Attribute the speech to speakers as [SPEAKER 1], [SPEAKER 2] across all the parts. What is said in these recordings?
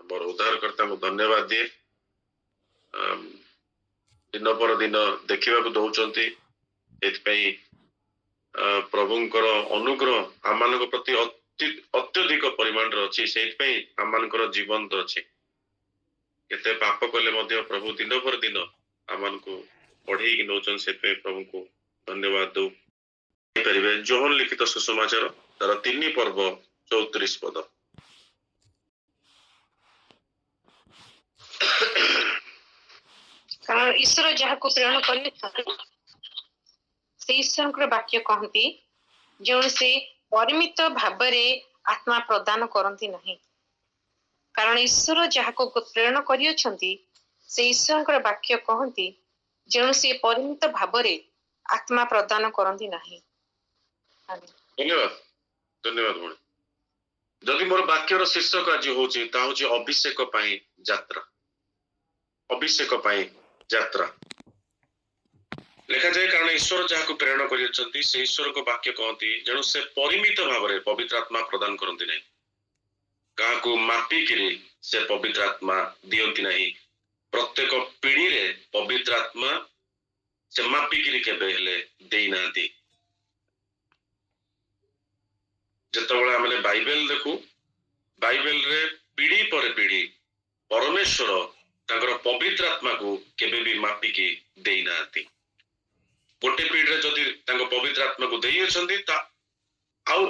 [SPEAKER 1] मोर उद्धारकर्ता को धन्यवाद दिए। दिन पर दिन देखा दौरान प्रभुंकर अनुग्रह आम प्रति अत्यधिक परिमाण अच्छी से आम जीवन तो अच्छे केते पाप कले प्रभु दिन पर दिन आम को पढ़े नौचन से प्रभु को धन्यवाद दो पारे। जोहन लिखित सुसमाचार तार 3 पर्व 34 पद।
[SPEAKER 2] कारण ईश्वर जहाँ को प्रेरण कर ईश्वर वाक्य कहती जो से परिमित भाव आत्मा प्रदान करती नहीं। कारण ईश्वर जहाँ को प्रेरण कर ईश्वर वाक्य कहती जो से परिमित भाव आत्मा प्रदान करती नहीं।
[SPEAKER 1] धन्यवाद धन्यवाद भाई। जदि मोर वाक्यर शीर्षक आज हूँ अभिषेक यात्रा। अभिषेक यात्रा लिखा जाए। कारण ईश्वर जहाँ को प्रेरण कर ईश्वर को वाक्य कहती जेणु से परिमित भाव में पवित्र आत्मा प्रदान करती नहीं। क्या मापिक से पवित्र आत्मा दियंती नहीं। प्रत्येक पीढ़ी रे पवित्र आत्मा से मापिक केबे हेले देई नांती। जितेबाला आम बाइबल देखू बाइबल रे पीढ़ी पर पीढ़ी परमेश्वर तांकर पवित्र आत्मा को केबे भी मापिकी देई नांती। गोटे पीढ़ी रे जदि तांको पवित्र आत्मा को देई अछंती ता आउ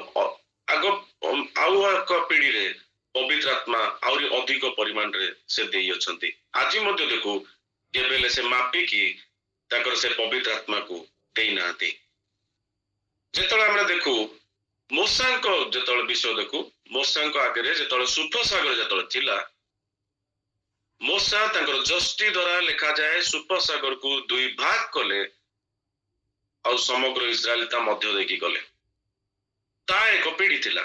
[SPEAKER 1] एक पीढ़ी रे पवित्र आत्मा आउरी अधिक परिमाण रे से देई अछंती। आज मध्य देखू केबेले से मापिकी तांकर से पवित्र आत्मा को देई नांती। जेतले हम देखू मूसा को जेतले विषय देखू मूसा को आगे जेतले सुफ सागर जेतले थिला मूसा तांकर जस्टी द्वारा लिखा जाए सुफ सागर को 2 भाग कले और समग्र इस्राएल ता मध्य देखी गले। ता एक पीढ़ी थिला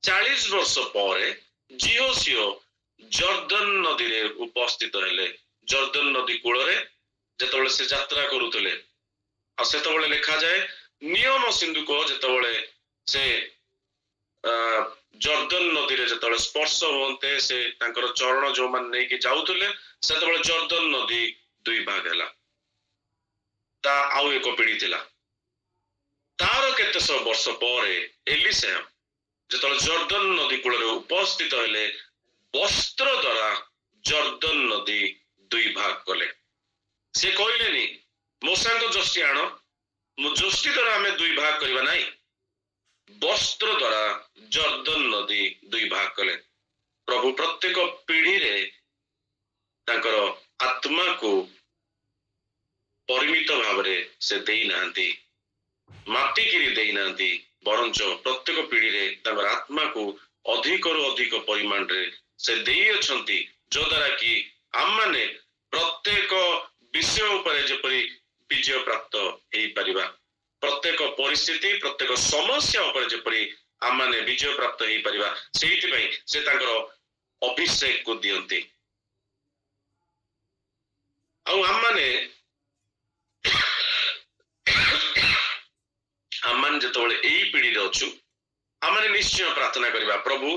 [SPEAKER 1] 40 वर्ष पर जिहोसियो जर्दन नदी रे उपस्थित हेले। जर्दन नदी कूल रे जेतले से यात्रा करूतले आ सेतबेले लिखा जाए नियम सिंधु को जेतबेले से जर्दन नदी रे जेतबेले स्पर्श होते से तांकर चरण जो मान नै कि जाउतले सेतबेले जर्दन नदी 2 भाग हैला। ता आउ एक पीढ़ी थिला तार केते सौ वर्ष पर एलिशा जेतबेले जर्दन नदी कूल रे उपस्थित हेले वस्त्र द्वारा जर्दन नदी 2 भाग कले। से कहलेनी मूसा को जस्टी आण मु जस्टी द्वारा आमे 2 भाग करबा नाही। वस्त्र द्वारा जर्दन नदी 2 भाग कले। प्रभु प्रत्येक पीढ़ी रे तांकर आत्मा को परिमित भाव रे से देई नांती माटी किरी देई नांती बरंच प्रत्येक पीढ़ी रे तांकर आत्मा को अधिक रु अधिक परिमाण रे से देई अछंती जो द्वारा कि आम माने प्रत्येक विषय उपरे जेपरि विजय प्राप्त हेई परिबा। प्रत्येक परिस्थिति प्रत्येक समस्या उपरे जेपरि आम माने विजय प्राप्त हेई परिबा सेहिति पई से तांकर अभिषेक को दियंती। आउ आम माने आमान जेतबेले एई पीढ़ी रे अछु आम माने निश्चय प्रार्थना करिबा प्रभु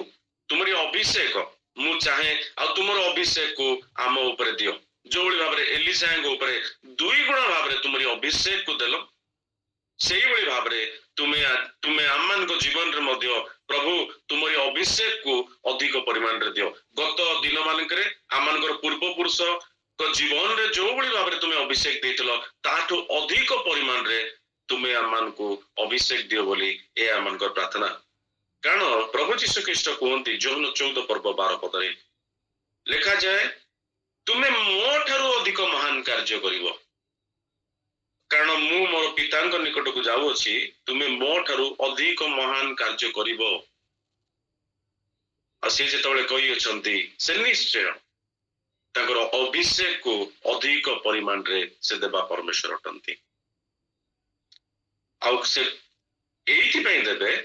[SPEAKER 1] तुमरी अभिषेक मु चाहे आ तुमर अभिषेक को आम ऊपर दियो। जो बड़ी भाव में एलिशा को ऊपर 2 गुण भाव में तुमरी अभिषेक को देलो सेही बड़ी भाव में तुम्हें आम को जीवन रे मध्य प्रभु तुमरी अभिषेक को अधिक परिमाण रे दियो। गत दिन मानकरे आमनकर पूर्व पुरुष को जीवन रे जो बड़ी भाव में तुम्हें अभिषेक देइतलो ताठो अधिक परिमाण रे तुम्हें आम को अभिषेक दियो बोली ए आमनकर प्रार्थना। कारण प्रभु यीशु ख्रीष्ट कहते जोहन 14 पर्व 12 पद लिखा जाए तुम्हें मो ठारू अधिक महान कार्य करिवो कारण मु मोर पितांक निकट को जाउछि तुम्हें मो ठारू अधिक महान कार्य करिवो। से जेतबेले कहि अछंती से निश्चय तांकर अभिषेक को अधिक परिमाण रे से देबा परमेश्वर अटंती। आउ से एइथि पई देबे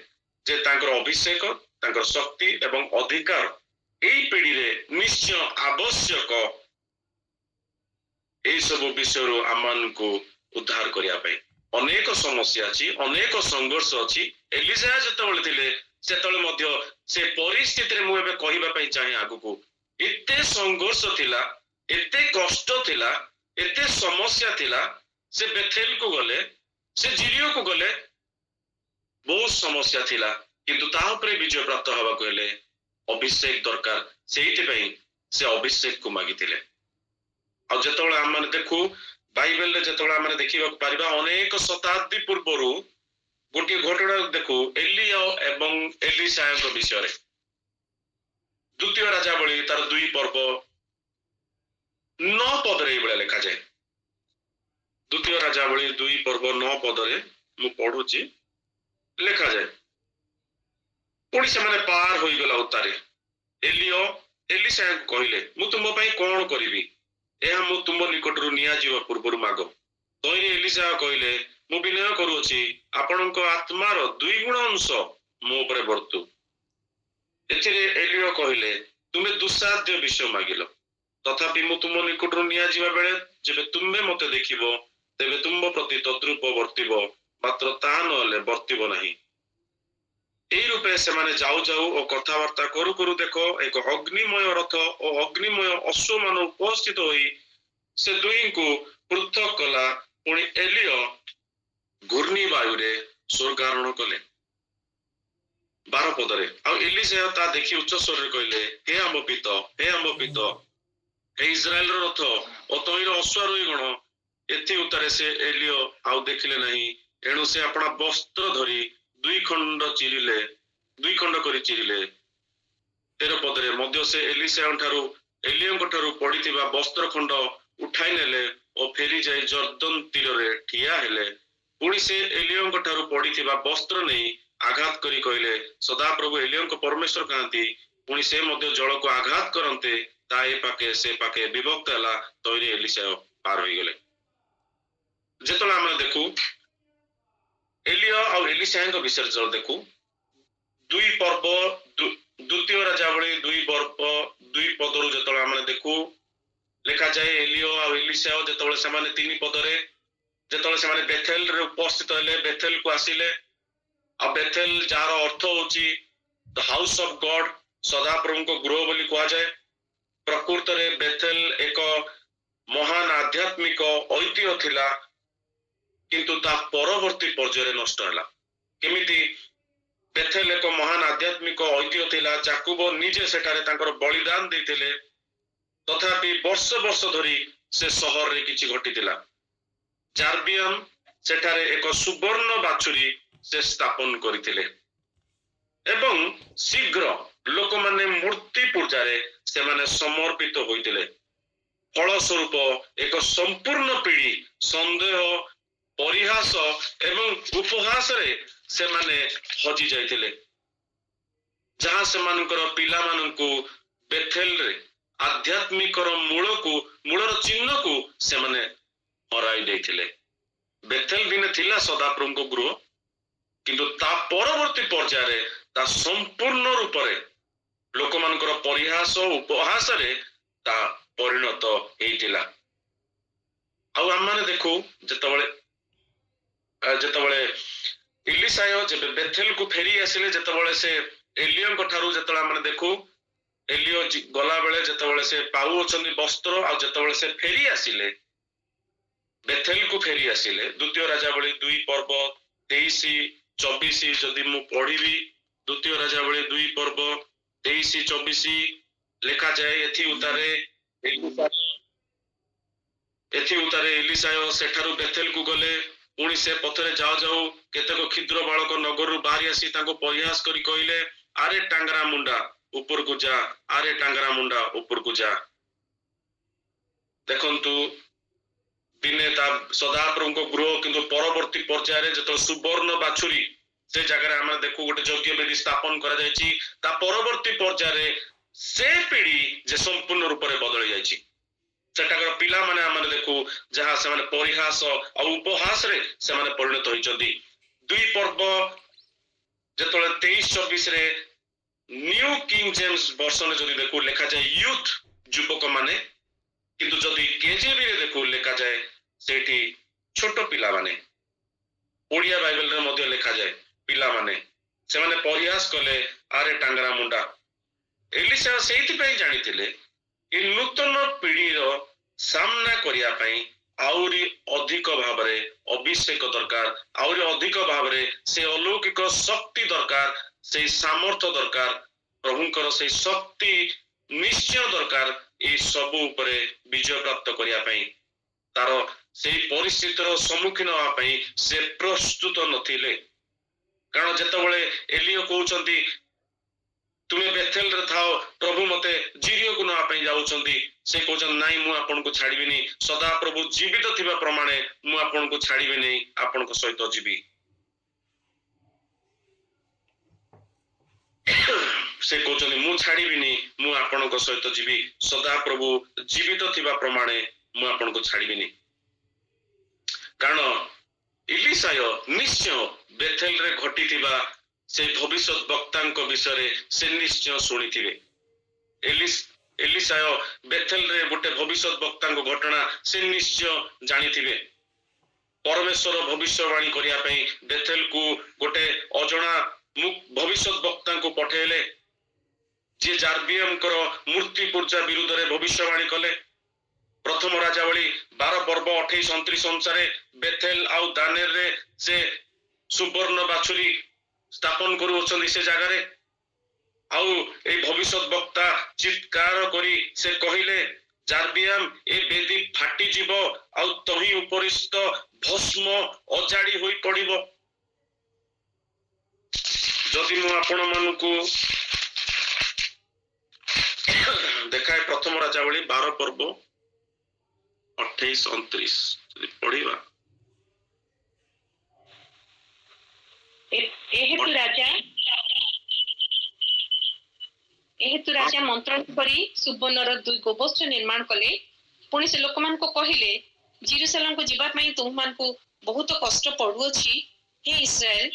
[SPEAKER 1] जे तांकर अभिषेक तांकर शक्ति एवं अधिकार एई पीढ़ी रे निश्चय आवश्यक एई सब विषय आमान को उद्धार करिया पे। अनेक समस्या अछि अनेक संघर्ष अछि। एलिशा जेतबेले थिले ସେତେବେଳେ ମଧ୍ୟ ସେ ପରିସ୍ଥିତିରେ ମୁଁ ଏବେ କହିବା ପାଇଁ ଚାହେଁ ଆଗକୁ ଏତେ ସଂଘର୍ଷ ଥିଲା, ଏତେ କଷ୍ଟ ଥିଲା, ଏତେ ସମସ୍ୟା ଥିଲା। ସେ ବେଥେଲକୁ ଗଲେ, ସେ ଜିରିଓକୁ ଗଲେ, ବହୁତ ସମସ୍ୟା ଥିଲା, କିନ୍ତୁ ତା ଉପରେ ବିଜୟ ପ୍ରାପ୍ତ ହେବାକୁ ହେଲେ ଅଭିଷେକ ଦରକାର। ସେଇଥିପାଇଁ ସେ ଅଭିଷେକକୁ ମାଗିଥିଲେ। ଆଉ ଯେତେବେଳେ ଆମେ ଦେଖୁ ବାଇବେଲରେ, ଯେତେବେଳେ ଆମେ ଦେଖିବାକୁ ପାରିବା ଅନେକ ଶତାବ୍ଦୀ ପୂର୍ବରୁ ଗୋଟିଏ ଘଟଣା ଦେଖୁ ଏଲିୟା ଏବଂ ଏଲିଶାଙ୍କ ବିଷୟରେ। ଦ୍ୱିତୀୟ ରାଜାବଳୀ ତାର 2 ପର୍ବ 9 ପଦରେ ଏଇଭଳିଆ ଲେଖାଯାଏ। ଦ୍ୱିତୀୟ ରାଜାବଳୀ 2 ପର୍ବ 9 ପଦରେ ମୁଁ ପଢୁଛି, ଲେଖାଯାଏ, ପୁଣି ସେମାନେ ପାର ହୋଇଗଲା ଉତ୍ତାରେ। ଏଲିୟ ଏଲିଶାଙ୍କୁ କହିଲେ, ମୁଁ ତୁମ ପାଇଁ କଣ କରିବି? ଏହା ମୁଁ ତୁମ ନିକଟରୁ ନିଆଯିବା ପୂର୍ବରୁ ମାଗ। ତହିଁରେ ଏଲିଶା କହିଲେ, ମୁଁ ବିନୟ କରୁଅଛି, ଆପଣଙ୍କ ଆତ୍ମାର 2 ଗୁଣ ଅଂଶ ମୋ ଉପରେ ବର୍ତ୍ତୁ। ଏଥିରେ ଏଲିୟ କହିଲେ, ତୁମେ ଦୁଃସାଧ୍ୟ ବିଷୟ ମାଗିଲ, ତଥାପି ମୁଁ ତୁମ ନିକଟରୁ ନିଆଯିବା ବେଳେ ଯେବେ ତୁମେ ମତେ ଦେଖିବ, ତେବେ ତୁମ ପ୍ରତି ତଦ୍ରୂପ ବର୍ତ୍ତିବ, ମାତ୍ର ତାହା ନହେଲେ ବର୍ତ୍ତିବ ନାହିଁ। এই রূপে ସେମାନେ ଯାଉ ଯାଉ ଓ କଥାବାର୍ତ୍ତା କରୁ କରୁ ଦେଖ ଏକ ଅଗ୍ନିମୟ ରଥ ଓ ଅଗ୍ନିମୟ ଅଶ୍ୱମାନ ଉପସ୍ଥିତ ହୋଇ ସେ ଦୁହିଁଙ୍କୁ ପୃଥକ କଲା। ପୁଣି ଏଲିୟ ଘୂର୍ଣ୍ଣି ବାୟୁରେ ସ୍ୱର୍ଗାରୋହଣ କଲେ। 12 ପଦରେ, ଆଉ ଏଲିଶା ତା ଦେଖି ଉଚ୍ଚ ସ୍ୱରରେ କହିଲେ, ହେ ଆମ ପିତ, ହେ ଆମ ପିତ, ହେ ଇସ୍ରାଏଲର ରଥ ଓ ତହିଁର ଅଶ୍ୱାରୋହୀ ଗଣ। ଏଥି ଉତ୍ତାରେ ସେ ଏଲିୟ ଆଉ ଦେଖିଲେ ନାହିଁ। ଏଣୁ ସେ ଆପଣା ବସ୍ତ୍ର ଧରି 2 ଖଣ୍ଡ କରି ଚିରିଲେ। 13 ପଦରେ ମଧ୍ୟ ସେ ଏଲିୟଙ୍କ ଠାରୁ ପଡିଥିବା ବସ୍ତ୍ର ଖଣ୍ଡ ଉଠାଇ ନେଲେ ଓ ଫେରି ଯାଇ ଜର୍ଦ୍ଦନ ତୀରରେ ଠିଆ ହେଲେ। ପୁଣି ସେ ଏଲିୟଙ୍କ ଠାରୁ ପଡିଥିବା ବସ୍ତ୍ର ନେଇ ଆଘାତ କରି କହିଲେ, ସଦାପ୍ରଭୁ ଏଲିୟଙ୍କ ପରମେଶ୍ୱର କାହାନ୍ତି? ପୁଣି ସେ ମଧ୍ୟ ଜଳକୁ ଆଘାତ କରନ୍ତେ ତା ଏ ପାଖେ ସେ ପାଖେ ବିଭକ୍ତ ହେଲା। ତହିଁରେ ଏଲିଶା ପାର ହୋଇଗଲେ। ଯେତେବେଳେ ଆମେ ଦେଖୁ ଏଲିୟ ଆଉ ଏଲିଶାଙ୍କ ବିଷୟରେ ଯେତେବେଳେ ଦେଖୁ, 2 ପର୍ବ ଦ୍ୱିତୀୟ ରାଜାବଳୀ 2 ପର୍ବ 2 ପଦରୁ ଯେତେବେଳେ ଆମେ ଦେଖୁ ଲେଖାଯାଏ, ଏଲିୟ ଆଉ ଏଲିଶା ଯେତେବେଳେ ସେମାନେ 3 ପଦରେ ଯେତେବେଳେ ସେମାନେ ବେଥେଲରେ ଉପସ୍ଥିତ ହେଲେ, ବେଥେଲକୁ ଆସିଲେ। ଆଉ ବେଥେଲ ଯାହାର ଅର୍ଥ ହଉଛି ଦ ହାଉସ ଅଫ ଗଡ, ସଦାପ୍ରଭୁଙ୍କ ଗୃହ ବୋଲି କୁହାଯାଏ। ପ୍ରକୃତରେ ବେଥେଲ ଏକ ମହାନ ଆଧ୍ୟାତ୍ମିକ ଐତିହ୍ୟ ଥିଲା, କିନ୍ତୁ ତା ପରବର୍ତ୍ତୀ ପର୍ଯ୍ୟାୟରେ ନଷ୍ଟ ହେଲା। କେମିତି? ବେଥେଲ ଏକ ମହାନ ଆଧ୍ୟାତ୍ମିକ ଐତିହ୍ୟ ଥିଲା। ଯାକୁବ ନିଜେ ସେଠାରେ ତାଙ୍କର ବଳିଦାନ ଦେଇଥିଲେ, ତଥାପି ବର୍ଷ ବର୍ଷ ଧରି ସେ ସହରରେ କିଛି ଘଟିଥିଲା। ଜାର୍ବିୟମ ସେଠାରେ ଏକ ସୁବର୍ଣ୍ଣ ବାଛୁରୀ ସେ ସ୍ଥାପନ କରିଥିଲେ ଏବଂ ଶୀଘ୍ର ଲୋକମାନେ ମୂର୍ତ୍ତି ପୂଜାରେ ସେମାନେ ସମର୍ପିତ ହୋଇଥିଲେ। ଫଳସ୍ୱରୂପ ଏକ ସମ୍ପୂର୍ଣ୍ଣ ପିଢ଼ି ସନ୍ଦେହ, ପରିହାସ ଏବଂ ଉପହାସରେ ସେମାନେ ହଜି ଯାଇଥିଲେ, ଯାହା ସେମାନଙ୍କର ପିଲାମାନଙ୍କୁ ବେଥେଲରେ ଆଧ୍ୟାତ୍ମିକର ମୂଳର ଚିହ୍ନକୁ ସେମାନେ ହରାଇ ଦେଇଥିଲେ। ବେଥେଲ ଦିନେ ଥିଲା ସଦାପ୍ରଭୁଙ୍କ ଗୃହ, କିନ୍ତୁ ତା ପରବର୍ତ୍ତୀ ପର୍ଯ୍ୟାୟରେ ତା ସମ୍ପୂର୍ଣ୍ଣ ରୂପରେ ଲୋକମାନଙ୍କର ପରିହାସ, ଉପହାସରେ ତା ପରିଣତ ହେଇଥିଲା। ଆଉ ଆମମାନେ ଦେଖୁ ଯେତେବେଳେ ଏଲିଶାୟ ଯେବେ ବେଥେଲକୁ ଫେରି ଆସିଲେ, ଯେତେବେଳେ ସେ ଏଲିୟଙ୍କ ଠାରୁ ଯେତେବେଳେ ଆମେ ଦେଖୁ ଏଲିୟ ଗଲାବେଳେ ଯେତେବେଳେ ସେ ପାଉଅଛନ୍ତି ବସ୍ତ୍ର, ଆଉ ଯେତେବେଳେ ସେ ଫେରି ଆସିଲେ, ବେଥେଲକୁ ଫେରି ଆସିଲେ, ଦ୍ୱିତୀୟ ରାଜାବଳୀ 2 ପର୍ବ 23-24 ଯଦି ମୁଁ ପଢିବି, ଦ୍ୱିତୀୟ ରାଜାବଳୀ 2 ପର୍ବ 23-24 ଲେଖାଯାଏ, ଏଥି ଉତ୍ତାରେ ଏଲିଶାୟ ସେଠାରୁ ବେଥେଲକୁ ଗଲେ। ପୁଣି ସେ ପଥରେ ଯାଉ ଯାଉ କେତେକ କ୍ଷୁଦ୍ର ବାଳକ ନଗରରୁ ବାହାରି ଆସି ତାଙ୍କୁ ପରିହାସ କରି କହିଲେ, ଆରେ ଟାଙ୍ଗରା ମୁଣ୍ଡା ଉପରକୁ ଯା, ଆରେ ଟାଙ୍ଗରା ମୁଣ୍ଡା ଉପରକୁ ଯା। ଦେଖନ୍ତୁ, ଦିନେ ତା ସଦାପ୍ରଭୁଙ୍କ ଗୃହ, କିନ୍ତୁ ପରବର୍ତ୍ତୀ ପର୍ଯ୍ୟାୟରେ ଯେତେବେଳେ ସୁବର୍ଣ୍ଣ ବାଛୁରୀ ସେ ଜାଗାରେ ଆମେ ଦେଖୁ ଗୋଟେ ଯଜ୍ଞ ବେଦୀ ସ୍ଥାପନ କରାଯାଇଛି। ତା ପରବର୍ତ୍ତୀ ପର୍ଯ୍ୟାୟରେ ସେ ପିଢ଼ି ଯେ ସମ୍ପୂର୍ଣ୍ଣ ରୂପରେ ବଦଳି ଯାଇଛି। ସେଠାକାର ପିଲାମାନେ ଆମେ ଦେଖୁ ଯାହା ସେମାନେ ପରିହାସ ଆଉ ଉପହାସରେ ସେମାନେ ପରିଣତ ହୋଇଛନ୍ତି। 2 ପର୍ବ ଯେତେବେଳେ 23-24 ନ୍ୟୁ କିଙ୍ଗ ଜେମ୍ସ ବର୍ଷନରେ ଯଦି ଦେଖୁ ଲେଖାଯାଏ ୟୁଥ, ଯୁବକ ମାନେ, କିନ୍ତୁ ଯଦି କେଜେବିରେ ଦେଖୁ ଲେଖାଯାଏ ସେଇଠି ଛୋଟ ପିଲାମାନେ। ଓଡ଼ିଆ ବାଇବେଲରେ ମଧ୍ୟ ଲେଖାଯାଏ ପିଲାମାନେ। ସେମାନେ ପରିହାସ କଲେ, ଆରେ ଟାଙ୍ଗରା ମୁଣ୍ଡା। ଏଲିଶା ସେଇଥିପାଇଁ ଜାଣିଥିଲେ ଏ ନୂତନ ପିଢିର ସାମ୍ନା କରିବା ପାଇଁ ଆହୁରି ଅଧିକ ଭାବରେ ଅଭିଷେକ ଦରକାର, ଆହୁରି ଅଧିକ ଭାବରେ ସେ ଅଲୌକିକ ଶକ୍ତି ଦରକାର, ସେଇ ସାମର୍ଥ୍ୟ ଦରକାର, ପ୍ରଭୁଙ୍କର ସେଇ ଶକ୍ତି ନିଶ୍ଚୟ ଦରକାର ଏଇ ସବୁ ଉପରେ ବିଜୟ ପ୍ରାପ୍ତ କରିବା ପାଇଁ। ତାର ସେଇ ପରିସ୍ଥିତିର ସମ୍ମୁଖୀନ ହେବା ପାଇଁ ସେ ପ୍ରସ୍ତୁତ ନଥିଲେ। କାରଣ ଯେତେବେଳେ ଏଲିୟ କହୁଛନ୍ତି ତୁମେ ବେଥେଲରେ ଥାଅ, ପ୍ରଭୁ ମତେ ଜିରିଓକୁ ନେବା ପାଇଁ ଯାଉଛନ୍ତି, ସେ କହୁଛନ୍ତି ନାଇଁ ମୁଁ ଆପଣଙ୍କୁ ଛାଡ଼ିବିନି, ସଦା ପ୍ରଭୁ ଜୀବିତ ଥିବା ପ୍ରମାଣେ ମୁଁ ଆପଣଙ୍କୁ ଛାଡ଼ିବିନି, ଆପଣଙ୍କ ସହିତ ଯିବି। ସେ କହୁଛନ୍ତି ମୁଁ ଛାଡ଼ିବିନି, ମୁଁ ଆପଣଙ୍କ ସହିତ ଯିବି, ସଦା ପ୍ରଭୁ ଜୀବିତ ଥିବା ପ୍ରମାଣେ ମୁଁ ଆପଣଙ୍କୁ ଛାଡ଼ିବିନି। କାରଣ ଇଲିଶାୟ ନିଶ୍ଚୟ ବେଥେଲରେ ଘଟିଥିବା ସେ ଭବିଷ୍ୟତ ବକ୍ତାଙ୍କ ବିଷୟରେ ସେ ନିଶ୍ଚୟ ଶୁଣିଥିବେ। ଏଲିଶାୟ ବେଥେଲରେ ଗୋଟେ ଭବିଷ୍ୟତ ବକ୍ତାଙ୍କ ଘଟଣା ସେ ନିଶ୍ଚୟ ଜାଣିଥିବେ। ପରମେଶ୍ୱର ଭବିଷ୍ୟବାଣୀ କରିବା ପାଇଁ ବେଥେଲକୁ ଗୋଟେ ଅଜଣା ଭବିଷ୍ୟତ ବକ୍ତାଙ୍କୁ ପଠେଇଲେ, ଯିଏ ଜାର୍ବିୟମଙ୍କର ମୂର୍ତ୍ତି ପୂଜା ବିରୁଦ୍ଧରେ ଭବିଷ୍ୟବାଣୀ କଲେ। ପ୍ରଥମ ରାଜାବଳୀ 12 ପର୍ବ 28-29 ଅନୁସାରେ ବେଥେଲ ଆଉ ଦାନେରରେ ସେ ସୁବର୍ଣ୍ଣ ବାଛୁରୀ ସ୍ଥାପନ କରୁଅଛନ୍ତି ସେ ଜାଗାରେ। ଆଉ ଏଇ ଭବିଷ୍ୟତ ବକ୍ତା ଚିତ୍କାର କରି ସେ କହିଲେ, ଜାର୍ବିୟମ ଏ ବେଦୀ ଫାଟିଯିବ ଆଉ ତହିଁ ଉପରିସ୍ଥ ଭସ୍ମ ଅଜାଡ଼ି ହୋଇ ପଡ଼ିବ। ଯଦି ମୁଁ ଆପଣମାନଙ୍କୁ ଦେଖାଏ ପ୍ରଥମ ରାଜାବଳୀ 12 ପର୍ବ 28-29 ଯଦି ପଢିବା,
[SPEAKER 2] ଏହେତୁ ରାଜା ମନ୍ତ୍ରଣ କରି ସୁବର୍ଣ୍ଣର 2 ଗୋବସ୍ତ ନିର୍ମାଣ କଲେ। ପୁଣି ସେ ଲୋକମାନଙ୍କୁ କହିଲେ, ଜେରୁସାଲେମକୁ ଯିବା ପାଇଁ ତୁମମାନଙ୍କୁ ବହୁତ କଷ୍ଟ ପଡୁଅଛି। ହେ ଇସ୍ରାଏଲ,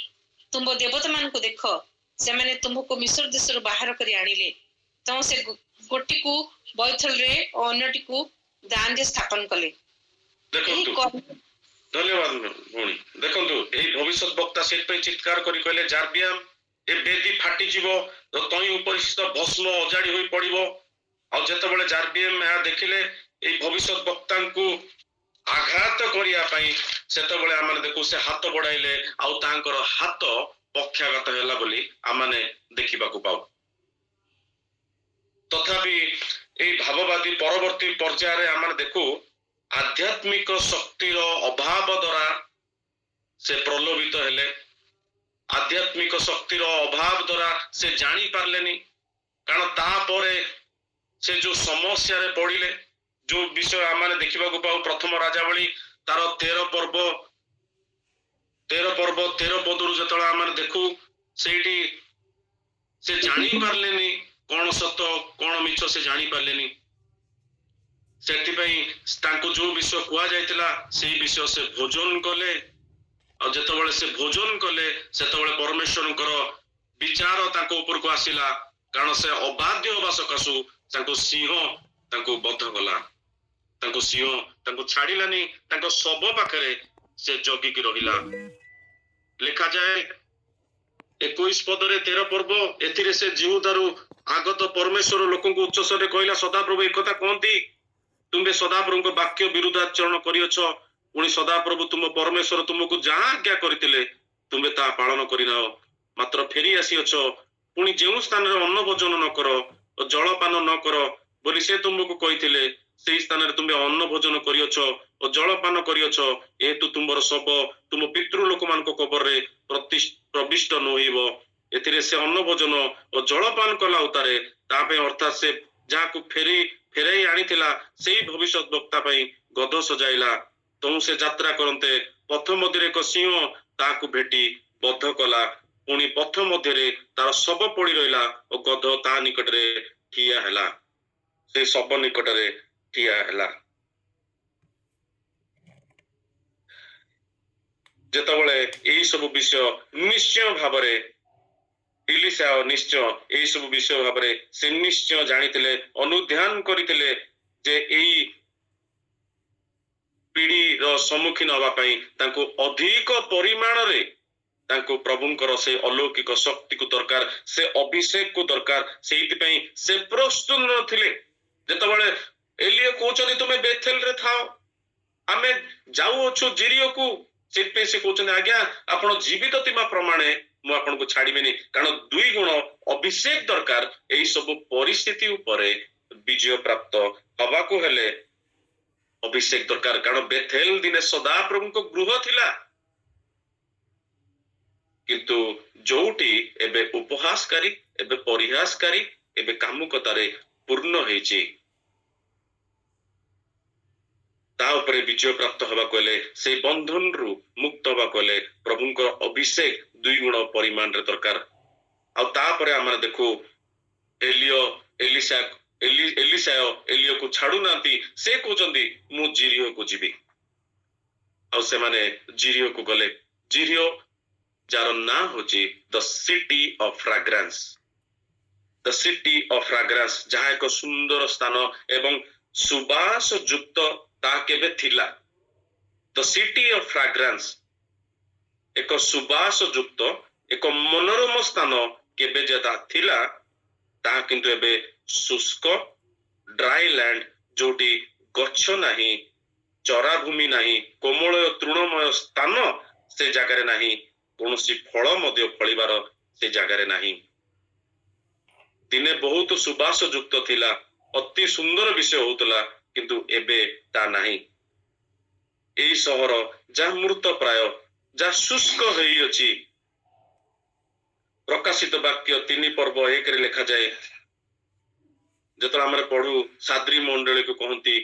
[SPEAKER 2] ତୁମ ଦେବତାମାନଙ୍କୁ ଦେଖ, ସେମାନେ ତୁମକୁ ମିଶ୍ର ଦେଶରୁ ବାହାର କରି ଆଣିଲେ। ତେଣୁ ସେ ଗୋଟିକୁ ବୈଥଲରେ ଓ ଅନ୍ୟଟିକୁ ଦାନରେ ସ୍ଥାପନ କଲେ।
[SPEAKER 1] ଧନ୍ୟବାଦ ଭଉଣୀ। ଦେଖନ୍ତୁ ଏଇ ଭବିଷ୍ୟତ ବକ୍ତା ସେଥିପାଇଁ ଚିତ୍କାର କରି କହିଲେ, ଜାର୍ବିୟମ ଏ ବେଦୀ ଫାଟିଯିବ, ତହିଁ ଉପରିସ୍ଥ ଭସ୍ମ ଅଜାଡ଼ି ହୋଇ ପଡ଼ିବ। ଆଉ ଯେତେବେଳେ ଜାର୍ବିୟମ ଏହା ଦେଖିଲେ ଏଇ ଭବିଷ୍ୟତ ବକ୍ତାଙ୍କୁ ଆଘାତ କରିବା ପାଇଁ, ସେତେବେଳେ ଆମେ ଦେଖୁ ସେ ହାତ ବଢାଇଲେ ଆଉ ତାଙ୍କର ହାତ ପକ୍ଷାଘାତ ହେଲା ବୋଲି ଆମେ ଦେଖିବାକୁ ପାଉ। ତଥାପି ଏଇ ଭାବବାଦୀ ପରବର୍ତ୍ତୀ ପର୍ଯ୍ୟାୟରେ ଆମେ ଦେଖୁ ଆଧ୍ୟାତ୍ମିକ ଶକ୍ତିର ଅଭାବ ଦ୍ୱାରା ସେ ପ୍ରଲୋଭିତ ହେଲେ। ଆଧ୍ୟାତ୍ମିକ ଶକ୍ତିର ଅଭାବ ଦ୍ୱାରା ସେ ଜାଣି ପାରିଲେନି। କାରଣ ତାପରେ ସେ ଯୋଉ ସମସ୍ୟାରେ ପଡ଼ିଲେ, ଯୋଉ ବିଷୟ ଆମେ ଦେଖିବାକୁ ପାଉ ପ୍ରଥମ ରାଜାବଳୀ ତାର 13 ପର୍ବ 13 ପଦରୁ ଯେତେବେଳେ ଆମେ ଦେଖୁ, ସେଇଠି ସେ ଜାଣି ପାରିଲେନି କଣ ସତ କଣ ମିଛ ସେ ଜାଣି ପାରିଲେନି। ସେଥିପାଇଁ ତାଙ୍କୁ ଯୋଉ ବିଷୟ କୁହାଯାଇଥିଲା ସେଇ ବିଷୟ ସେ ଭୋଜନ କଲେ। ଆଉ ଯେତେବେଳେ ସେ ଭୋଜନ କଲେ ସେତେବେଳେ ପରମେଶ୍ୱରଙ୍କର ବିଚାର ତାଙ୍କ ଉପରକୁ ଆସିଲା। କାରଣ ସେ ଅବାଧ୍ୟ ହେବା ସକାଶୁ ତାଙ୍କୁ ସିଂହ ତାଙ୍କୁ ବଧ କଲା। ତାଙ୍କୁ ସିଂହ ତାଙ୍କୁ ଛାଡ଼ିଲାନି, ତାଙ୍କ ଶବ ପାଖରେ ସେ ଜଗିକି ରହିଲା। ଲେଖାଯାଏ 21 ପଦରେ 13 ପର୍ବ, ଏଥିରେ ସେ ଜିହୁଦାରୁ ଆଗତ ପରମେଶ୍ୱର ଲୋକଙ୍କୁ ଉଚ୍ଚସ୍ୱରରେ କହିଲା, ସଦାପ୍ରଭୁ ଏକଥା କହନ୍ତି, ତୁମେ ସଦାପ୍ରଭୁଙ୍କ ବାକ୍ୟ ବିରୁଦ୍ଧାଚରଣ କରିଅଛ। ପୁଣି ସଦାପ୍ରଭୁ ତୁମ ପରମେଶ୍ୱର ତୁମକୁ ଯାହା ଆଜ୍ଞା କରିଥିଲେ ତୁମେ ତାହା ପାଳନ କରିନାହ, ମାତ୍ର ଫେରି ଆସିଅଛ। ପୁଣି ଯେଉଁ ସ୍ଥାନରେ ଅନ୍ନ ଭୋଜନ ନ କର ଓ ଜଳପାନ ନ କର ବୋଲି ସେ ତୁମକୁ କହିଥିଲେ, ସେଇ ସ୍ଥାନରେ ତୁମେ ଅନ୍ନ ଭୋଜନ କରିଅଛ ଓ ଜଳପାନ କରିଅଛ। ଏହେତୁ ତୁମର ଶବ ତୁମ ପିତୃ ଲୋକମାନଙ୍କ କବରରେ ପ୍ରବିଷ୍ଟ ନୋହିବ। ଏଥିରେ ସେ ଅନ୍ନ ଭୋଜନ ଓ ଜଳପାନ କଲା ଉତ୍ତାରେ ତା ପାଇଁ, ଅର୍ଥାତ୍ ସେ ଯାହାକୁ ଫେରାଇ ଆଣିଥିଲା ସେଇ ଭବିଷ୍ୟତ ବକ୍ତା ପାଇଁ ଗଧ ସଜାଇଲା। ତୁ ସେ ଯାତ୍ରା କରନ୍ତେ ପଥ ମଧ୍ୟରେ ଏକ ସିଂହ ତାହାକୁ ଭେଟି ବଧ କଲା। ପୁଣି ପଥ ମଧ୍ୟରେ ତାର ଶବ ପଡି ରହିଲା ଓ ଗଧ ତା ନିକଟରେ ଠିଆ ହେଲା। ସେ ଶବ ନିକଟରେ ଠିଆ ହେଲା। ଯେତେବେଳେ ଏଇ ସବୁ ବିଷୟ ନିଶ୍ଚୟ ଭାବରେ ଇଲିଶା ନିଶ୍ଚୟ ଏଇ ସବୁ ବିଷୟ ଭାବରେ ସେ ନିଶ୍ଚୟ ଜାଣିଥିଲେ, ଅନୁଧ୍ୟାନ କରିଥିଲେ ଯେ ଏଇ ପିଢ଼ିର ସମ୍ମୁଖୀନ ହେବା ପାଇଁ ତାଙ୍କୁ ଅଧିକ ପରିମାଣରେ ତାଙ୍କୁ ପ୍ରଭୁଙ୍କର ସେ ଅଲୌକିକ ଶକ୍ତିକୁ ଦରକାର, ସେ ଅଭିଷେକକୁ ଦରକାର। ସେଇଥିପାଇଁ ସେ ପ୍ରସ୍ତୁତ ନଥିଲେ। ଯେତେବେଳେ ଏଲିୟ କହୁଛନ୍ତି ତୁମେ ବେଥେଲରେ ଥାଅ, ଆମେ ଯାଉଅଛୁ ଜିରିଓକୁ, ସେଥିପାଇଁ ସେ କହୁଛନ୍ତି ଆଜ୍ଞା ଆପଣ ଜୀବିତ ଥିବା ପ୍ରମାଣେ ମୁଁ ଆପଣଙ୍କୁ ଛାଡ଼ିବିନି, କାରଣ 2 ଗୁଣ ଅଭିଷେକ ଦରକାର। ଏଇ ସବୁ ପରିସ୍ଥିତି ଉପରେ ବିଜୟ ପ୍ରାପ୍ତ ହବାକୁ ହେଲେ ଅଭିଷେକ ଦରକାର। କାରଣ ବେଥେଲ ଦିନେ ସଦାପ୍ରଭୁଙ୍କ ଗୃହ ଥିଲା, କିନ୍ତୁ ଯୋଉଠି ଏବେ ଉପହାସକାରୀ, ଏବେ ପରିହାସକାରୀ, ଏବେ କାମୁକତାରେ ପୂର୍ଣ୍ଣ ହେଇଛି। ତା ଉପରେ ବିଜୟ ପ୍ରାପ୍ତ ହେବାକୁ ହେଲେ, ସେଇ ବନ୍ଧନରୁ ମୁକ୍ତ ହେବାକୁ ହେଲେ ପ୍ରଭୁଙ୍କର ଅଭିଷେକ 2 ଗୁଣ ପରିମାଣରେ ଦରକାର। ଆଉ ତାପରେ ଆମେ ଦେଖୁ ଏଲିସାୟ ଏଲିୟକୁ ଛାଡୁନାହାନ୍ତି। ସେ କହୁଛନ୍ତି ମୁଁ ଜିରିଓକୁ ଯିବି। ଆଉ ସେମାନେ ଜିରିଓକୁ ଗଲେ। ଜିରିଓ ଯାର ନାଁ ହଉଛି the city of fragrance, the city of fragrance, ଯାହା ଏକ ସୁନ୍ଦର ସ୍ଥାନ ଏବଂ ସୁବାସ ଯୁକ୍ତ ତାହା କେବେ ଥିଲା। ଦ ସିଟି ଅଫ ଫ୍ରାଗ୍ରାନ୍ସ, ଏକ ସୁବାସ ଯୁକ୍ତ, ଏକ ମନୋରମ ସ୍ଥାନ କେବେ ଯେ ତାହା ଥିଲା, ତାହା କିନ୍ତୁ ଏବେ ଶୁଷ୍କ, ଡ୍ରାଇ ଲ୍ୟାଣ୍ଡ, ଯୋଉଠି ଗଛ ନାହିଁ, ଚରାଭୂମି ନାହିଁ, କୋମଳ ତୃଣମୟ ସ୍ଥାନ ସେ ଜାଗାରେ ନାହିଁ, କୌଣସି ଫଳ ମଧ୍ୟ ଫଳିବାର ସେ ଜାଗାରେ ନାହିଁ। ଦିନେ ବହୁତ ସୁବାସ ଯୁକ୍ତ ଥିଲା, ଅତି ସୁନ୍ଦର ବିଷୟ ହଉଥିଲା, କିନ୍ତୁ ଏବେ ତା ନାହିଁ। ଏଇ ସହର ଯାହା ମୃତ ପ୍ରାୟ, ଯାହା ଶୁଷ୍କ ହେଇଅଛି। ପ୍ରକାଶିତ ବାକ୍ୟ 3 ପର୍ବ 1ରେ ଲେଖାଯାଏ, ଯେତେବେଳେ ଆମେ ପଢୁ ସାଦ୍ରୀ ମଣ୍ଡଳୀକୁ କହନ୍ତି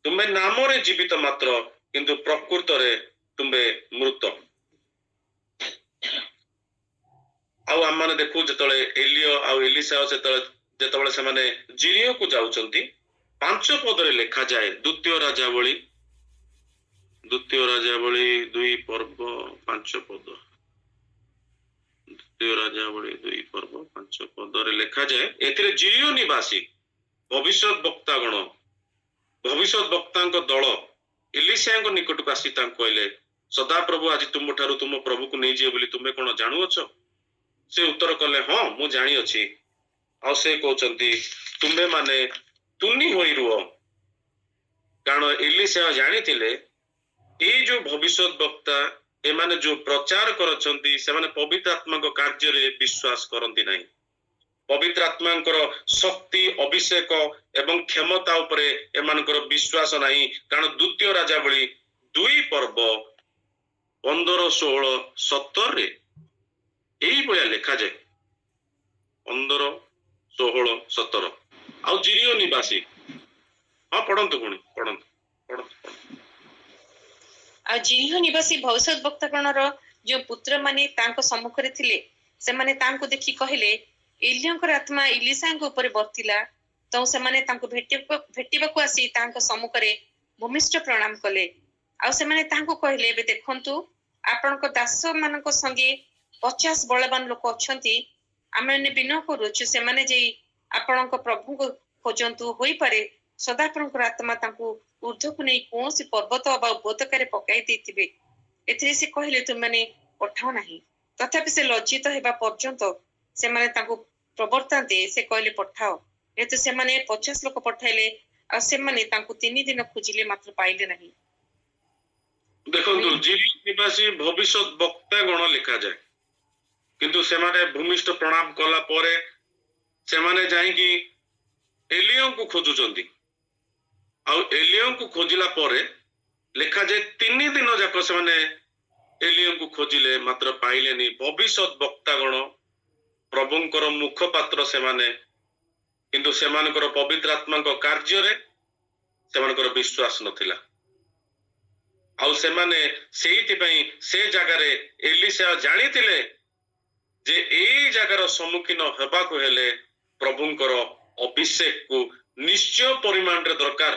[SPEAKER 1] ତୁମେ ନାମରେ ଜୀବିତ ମାତ୍ର, କିନ୍ତୁ ପ୍ରକୃତରେ ତୁମେ ମୃତ। ଆଉ ଆମେ ଦେଖୁ ଯେତେବେଳେ ଏଲିୟ ଆଉ ଏଲିସାୟ ଯେତେବେଳେ ସେମାନେ ଜିରିଓକୁ ଯାଉଛନ୍ତି, 5 ପଦରେ ଲେଖାଯାଏ, ଦ୍ୱିତୀୟ ରାଜାବଳୀ 2 ପର୍ବ 5 ପଦ, ଦ୍ୱିତୀୟ ରାଜାବଳୀ 2 ପର୍ବ 5 ପଦରେ ଲେଖାଯାଏ, ଏଥିରେ ଜିରିଓ ନିବାସୀ ଭବିଷ୍ୟତ ବକ୍ତାଙ୍କ ଦଳ ଏଲିସାୟଙ୍କ ନିକଟକୁ ଆସି ତାଙ୍କୁ କହିଲେ, ସଦାପ୍ରଭୁ ଆଜି ତୁମଠାରୁ ତୁମ ପ୍ରଭୁକୁ ନେଇଯିବେ ବୋଲି ତୁମେ କଣ ଜାଣୁଅଛ? ସେ ଉତ୍ତର କଲେ, ହଁ ମୁଁ ଜାଣିଅଛି। ଆଉ ସେ କହୁଛନ୍ତି, ତୁମେ ମାନେ ତୁନି ହୋଇ ରୁହ, କାରଣ ଏଲିସାୟ ଜାଣିଥିଲେ ଏଇ ଯୋଉ ଭବିଷ୍ୟତ ବକ୍ତା ଏମାନେ ଯୋଉ ପ୍ରଚାର କରୁଛନ୍ତି, ସେମାନେ ପବିତ୍ର ଆତ୍ମାଙ୍କ କାର୍ଯ୍ୟରେ ବିଶ୍ୱାସ କରନ୍ତି ନାହିଁ। ପବିତ୍ର ଆତ୍ମାଙ୍କର ଶକ୍ତି, ଅଭିଷେକ ଏବଂ କ୍ଷମତା ଉପରେ ଏମାନଙ୍କର ବିଶ୍ୱାସ ନାହିଁ। କାରଣ 2 ରାଜାବଳୀ 2 ପର୍ବ 15, 16, 17ରେ ଏଇଭଳିଆ ଲେଖାଯାଏ। 15, 16, 17। ଆଉ ଜିରିଓ ନିବାସୀ, ହଁ ପଢନ୍ତୁ ପୁଣି ପଢନ୍ତୁ।
[SPEAKER 2] ଆଉ ଜିରିଓ ନିବାସୀ ଭବିଷ୍ୟତ ବକ୍ତାଗଣର ଯୋଉ ପୁତ୍ରମାନେ ତାଙ୍କ ସମ୍ମୁଖରେ ଥିଲେ, ସେମାନେ ତାଙ୍କୁ ଦେଖି କହିଲେ, ଏଲିୟଙ୍କର ଆତ୍ମା ଏଲିସାଙ୍କ ଉପରେ ବର୍ତ୍ତିଲା। ତ ସେମାନେ ତାଙ୍କୁ ଭେଟିବାକୁ ଆସି ତାଙ୍କ ସମ୍ମୁଖରେ ଭୂମିଷ୍ଠ ପ୍ରଣାମ କଲେ। ଆଉ ସେମାନେ ତାଙ୍କୁ କହିଲେ, ଏବେ ଦେଖନ୍ତୁ ଆପଣଙ୍କ ଦାସ ମାନଙ୍କ ସଙ୍ଗେ 50 ବଳବାନ ଲୋକ ଅଛନ୍ତି। ଆମେ ବିନୟ କରୁଅଛୁ, ସେମାନେ ଯାଇ ଆପଣଙ୍କ ପ୍ରଭୁଙ୍କୁ ଖୋଜନ୍ତୁ, ହୋଇପାରେ ସଦାପ୍ରଭୁଙ୍କର ଆତ୍ମା ତାଙ୍କୁ ଊର୍ଦ୍ଧ୍ୱକୁ ନେଇ କୌଣସି ପର୍ବତ ବା ଉପତ୍ୟକାରେ ପକାଇ ଦେଇଥିବେ। ଏଥିରେ ସେ କହିଲେ, ତୁମମାନେ ପଠାଅ ନାହିଁ। ତଥାପି ସେ ଲଜ୍ଜିତ ହେବା ପର୍ଯ୍ୟନ୍ତ ସେମାନେ ତାଙ୍କୁ ପ୍ରବର୍ତ୍ତାନ୍ତେ ସେ କହିଲେ, ପଠାଅ। ଯେହେତୁ ସେମାନେ 50 ଲୋକ ପଠାଇଲେ, ଆଉ ସେମାନେ ତାଙ୍କୁ 3 ଦିନ ଖୋଜିଲେ, ମାତ୍ର ପାଇଲେ ନାହିଁ।
[SPEAKER 1] ଦେଖନ୍ତୁ, ଜିରିଓ ନିବାସୀ ଭବିଷ୍ୟତ ବକ୍ତା ଗଣ ଲେଖାଯାଏ, କିନ୍ତୁ ସେମାନେ ଭୂମିଷ୍ଠ ପ୍ରଣାମ କଲା ପରେ ସେମାନେ ଯାଇକି ଏଲିୟଙ୍କୁ ଖୋଜୁଛନ୍ତି। ଆଉ ଏଲିୟଙ୍କୁ ଖୋଜିଲା ପରେ ଲେଖାଯାଏ 3 ଦିନ ଯାକ ସେମାନେ ଏଲିୟଙ୍କୁ ଖୋଜିଲେ, ମାତ୍ର ପାଇଲେନି। ଭବିଷ୍ୟତ ବକ୍ତା ଗଣ, ପ୍ରଭୁଙ୍କର ମୁଖପାତ୍ର ସେମାନେ, କିନ୍ତୁ ସେମାନଙ୍କର ପବିତ୍ର ଆତ୍ମାଙ୍କ କାର୍ଯ୍ୟରେ ସେମାନଙ୍କର ବିଶ୍ୱାସ ନଥିଲା। ଆଉ ସେମାନେ ସେଇଥିପାଇଁ ସେ ଜାଗାରେ ଏଲିସାୟ ଜାଣିଥିଲେ ଯେ ଏଇ ଜାଗାର ସମ୍ମୁଖୀନ ହେବାକୁ ହେଲେ ପ୍ରଭୁଙ୍କର ଅଭିଷେକକୁ ନିଶ୍ଚୟ ପରିମାଣରେ ଦରକାର।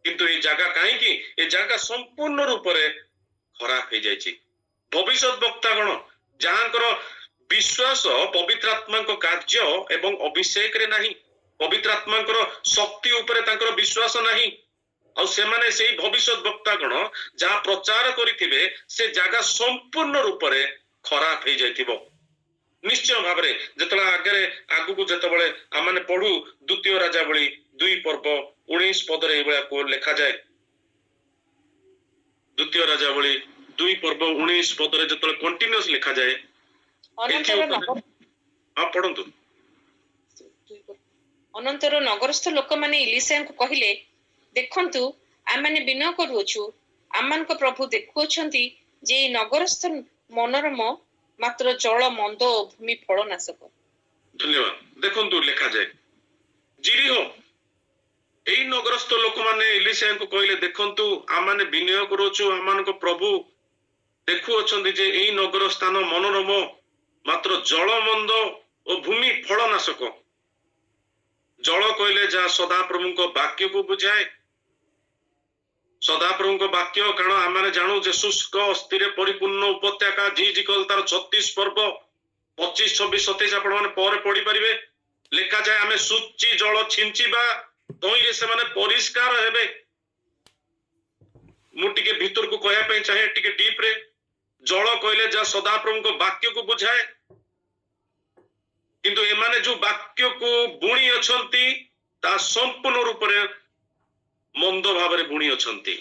[SPEAKER 1] କିନ୍ତୁ এই ଜାଗା କାହିଁକି? ଏ ଜାଗା ସମ୍ପୂର୍ଣ୍ଣ ରୂପରେ ଖରାପ ହେଇଯାଇଛି। ଭବିଷ୍ୟତ ବକ୍ତାଗଣ ଯାହାଙ୍କର ବିଶ୍ୱାସ ପବିତ୍ର ଆତ୍ମାଙ୍କ କାର୍ଯ୍ୟ ଏବଂ ଅଭିଷେକରେ ନାହିଁ, ପବିତ୍ର ଆତ୍ମାଙ୍କର ଶକ୍ତି ଉପରେ ତାଙ୍କର ବିଶ୍ୱାସ ନାହିଁ, ଆଉ ସେମାନେ ସେଇ ଭବିଷ୍ୟତ ବକ୍ତା ଗଣ ଯାହା ପ୍ରଚାର କରିଥିବେ ସେ ଜାଗା ସମ୍ପୂର୍ଣ୍ଣ ରୂପରେ ଖରାପ ହେଇଯାଇଥିବ। ନିଶ୍ଚୟ ଭାବରେ ଯେତେବେଳେ ଆଗକୁ ଯେତେବେଳେ ଆମେ ପଢୁ ଦ୍ୱିତୀୟ ରାଜାବଳୀ 2 ପର୍ବ 19 ପଦରେ ଏଇଭଳିଆ ଲେଖାଯାଏ। ଦ୍ୱିତୀୟ ରାଜାବଳୀ 2 ପର୍ବ 19 ପଦରେ ଯେତେବେଳେ କଣ୍ଟିନ୍ୟୁଅସ୍ ଲେଖାଯାଏ, ପଢନ୍ତୁ।
[SPEAKER 2] ଅନନ୍ତର ନଗରସ୍ଥ ଲୋକମାନେ ଇଲିଶାଙ୍କୁ କହିଲେ, ଦେଖନ୍ତୁ ଆମମାନେ ବିନୟ କରୁଅଛୁ, ଆମମାନଙ୍କ ପ୍ରଭୁ ଦେଖୁଅଛନ୍ତି ଯେ ଏହି ନଗରସ୍ଥ ମନୋରମ ମାତ୍ର ଜଳ ମନ୍ଦ ଓ ଭୂମି ଫଳ ନାଶକ।
[SPEAKER 1] ଧନ୍ୟବାଦ। ଦେଖନ୍ତୁ ଲେଖାଯାଏ ଜିରିହ, ଏଇ ନଗରସ୍ଥ ଲୋକମାନେ ଇଲିଶାଙ୍କୁ କହିଲେ, ଦେଖନ୍ତୁ ଆମମାନେ ବିନୟ କରୁଅଛୁ, ଆମମାନଙ୍କ ପ୍ରଭୁ ଦେଖୁଅଛନ୍ତି ଯେ ଏଇ ନଗର ସ୍ଥାନ ମନୋରମ ମାତ୍ର ଜଳ ମନ୍ଦ ଓ ଭୂମି ଫଳ ନାଶକ। ଜଳ କହିଲେ ଯାହା ସଦାପ୍ରଭୁଙ୍କ ବାକ୍ୟକୁ ବୁଝାଏ। ସଦାପ୍ରଭୁଙ୍କ ବାକ୍ୟ, କାରଣ ଆମେ ଜାଣୁ ଯେ ଶୁଷ୍କ ଅସ୍ଥିରେ ପରିପୂର୍ଣ୍ଣ ଉପତ୍ୟକା ଜିଜିକଲ ତାର 36 ପର୍ବ 25, 26, 27 ଆପଣ ମାନେ ପରେ ପଢିପାରିବେ। ଲେଖାଯାଏ ଆମେ ସୂଚି ଜଳ ଛିଞ୍ଚିବା ତହିଁରେ ସେମାନେ ପରିଷ୍କାର ହେବେ। ମୁଁ ଟିକେ ଭିତରକୁ କହିବା ପାଇଁ ଚାହେଁ, ଟିକେ ଡିପରେ। ଜଳ କହିଲେ ଯାହା ସଦାପ୍ରଭୁଙ୍କ ବାକ୍ୟକୁ ବୁଝାଏ, କିନ୍ତୁ ଏମାନେ ଯୋଉ ବାକ୍ୟକୁ ବୁଣି ଅଛନ୍ତି ତା ସମ୍ପୂର୍ଣ୍ଣ ରୂପରେ ମନ୍ଦ ଭାବରେ ବୁଣି ଅଛନ୍ତି।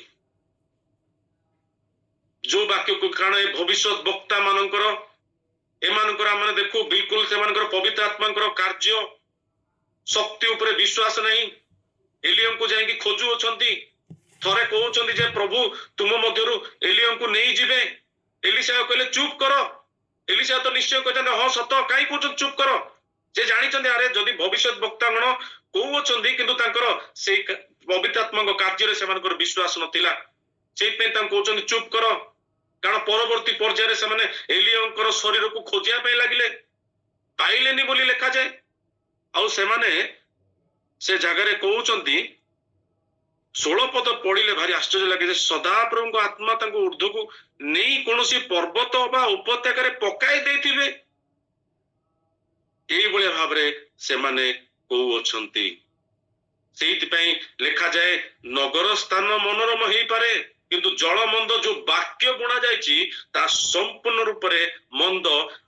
[SPEAKER 1] ଯୋଉ ବାକ୍ୟକୁ, କାରଣ ଏ ଭବିଷ୍ୟତ ବକ୍ତା ମାନଙ୍କର ଏମାନଙ୍କର ଆମେ ଦେଖୁ ବିଲକୁଲ ସେମାନଙ୍କର ପବିତ୍ର ଆତ୍ମାଙ୍କର କାର୍ଯ୍ୟ ଶକ୍ତି ଉପରେ ବିଶ୍ୱାସ ନାହିଁ। ଏଲିୟଙ୍କୁ ଯାଇକି ଖୋଜୁଅଛନ୍ତି। ଥରେ କହୁଛନ୍ତି ଯେ ପ୍ରଭୁ ତୁମ ମଧ୍ୟରୁ ଏଲିୟଙ୍କୁ ନେଇଯିବେ। ଏଲିଶା କହିଲେ ଚୁପ୍ କର। ଏଲିଶା ତ ନିଶ୍ଚୟ କହିଛନ୍ତି ହଁ ସତ, କାହିଁ କହୁଛନ୍ତି ଚୁପ୍ କର। ସେ ଜାଣିଛନ୍ତି ଆରେ ଯଦି ଭବିଷ୍ୟତ ବକ୍ତା ଗଣ କହୁଅଛନ୍ତି କିନ୍ତୁ ତାଙ୍କର ସେଇ ପବିତ୍ର ଆତ୍ମାଙ୍କ କାର୍ଯ୍ୟରେ ସେମାନଙ୍କର ବିଶ୍ୱାସ ନଥିଲା, ସେଇଥିପାଇଁ ତାଙ୍କୁ କହୁଛନ୍ତି ଚୁପ୍ କର। କାରଣ ପରବର୍ତ୍ତୀ ପର୍ଯ୍ୟାୟରେ ସେମାନେ ଏଲିୟଙ୍କର ଶରୀରକୁ ଖୋଜିବା ପାଇଁ ଲାଗିଲେ, ପାଇଲେନି ବୋଲି ଲେଖାଯାଏ। ଆଉ ସେମାନେ ସେ ଜାଗାରେ କହୁଛନ୍ତି, 16 ପଦ ପଢିଲେ ଭାରି ଆଶ୍ଚର୍ଯ୍ୟ ଲାଗେ ଯେ ସଦାପ୍ରଭୁଙ୍କ ଆତ୍ମା ତାଙ୍କୁ ଉର୍ଦ୍ଧ୍ୱକୁ ନେଇ କୌଣସି ପର୍ବତ ବା ଉପତ୍ୟକାରେ ପକାଇ ଦେଇଥିବେ, ଏଇଭଳିଆ ଭାବରେ ସେମାନେ କହୁଅଛନ୍ତି। ସେଇଥିପାଇଁ ଲେଖାଯାଏ ନଗର ସ୍ଥାନ ମନୋରମ ହେଇପାରେ କିନ୍ତୁ ଜଳ ମନ୍ଦ ଯୋଉ ବାକ୍ୟ ବୁଣା ଯାଇଛି ତା ସମ୍ପୂର୍ଣ୍ଣ ରୂପରେ ମନ୍ଦ।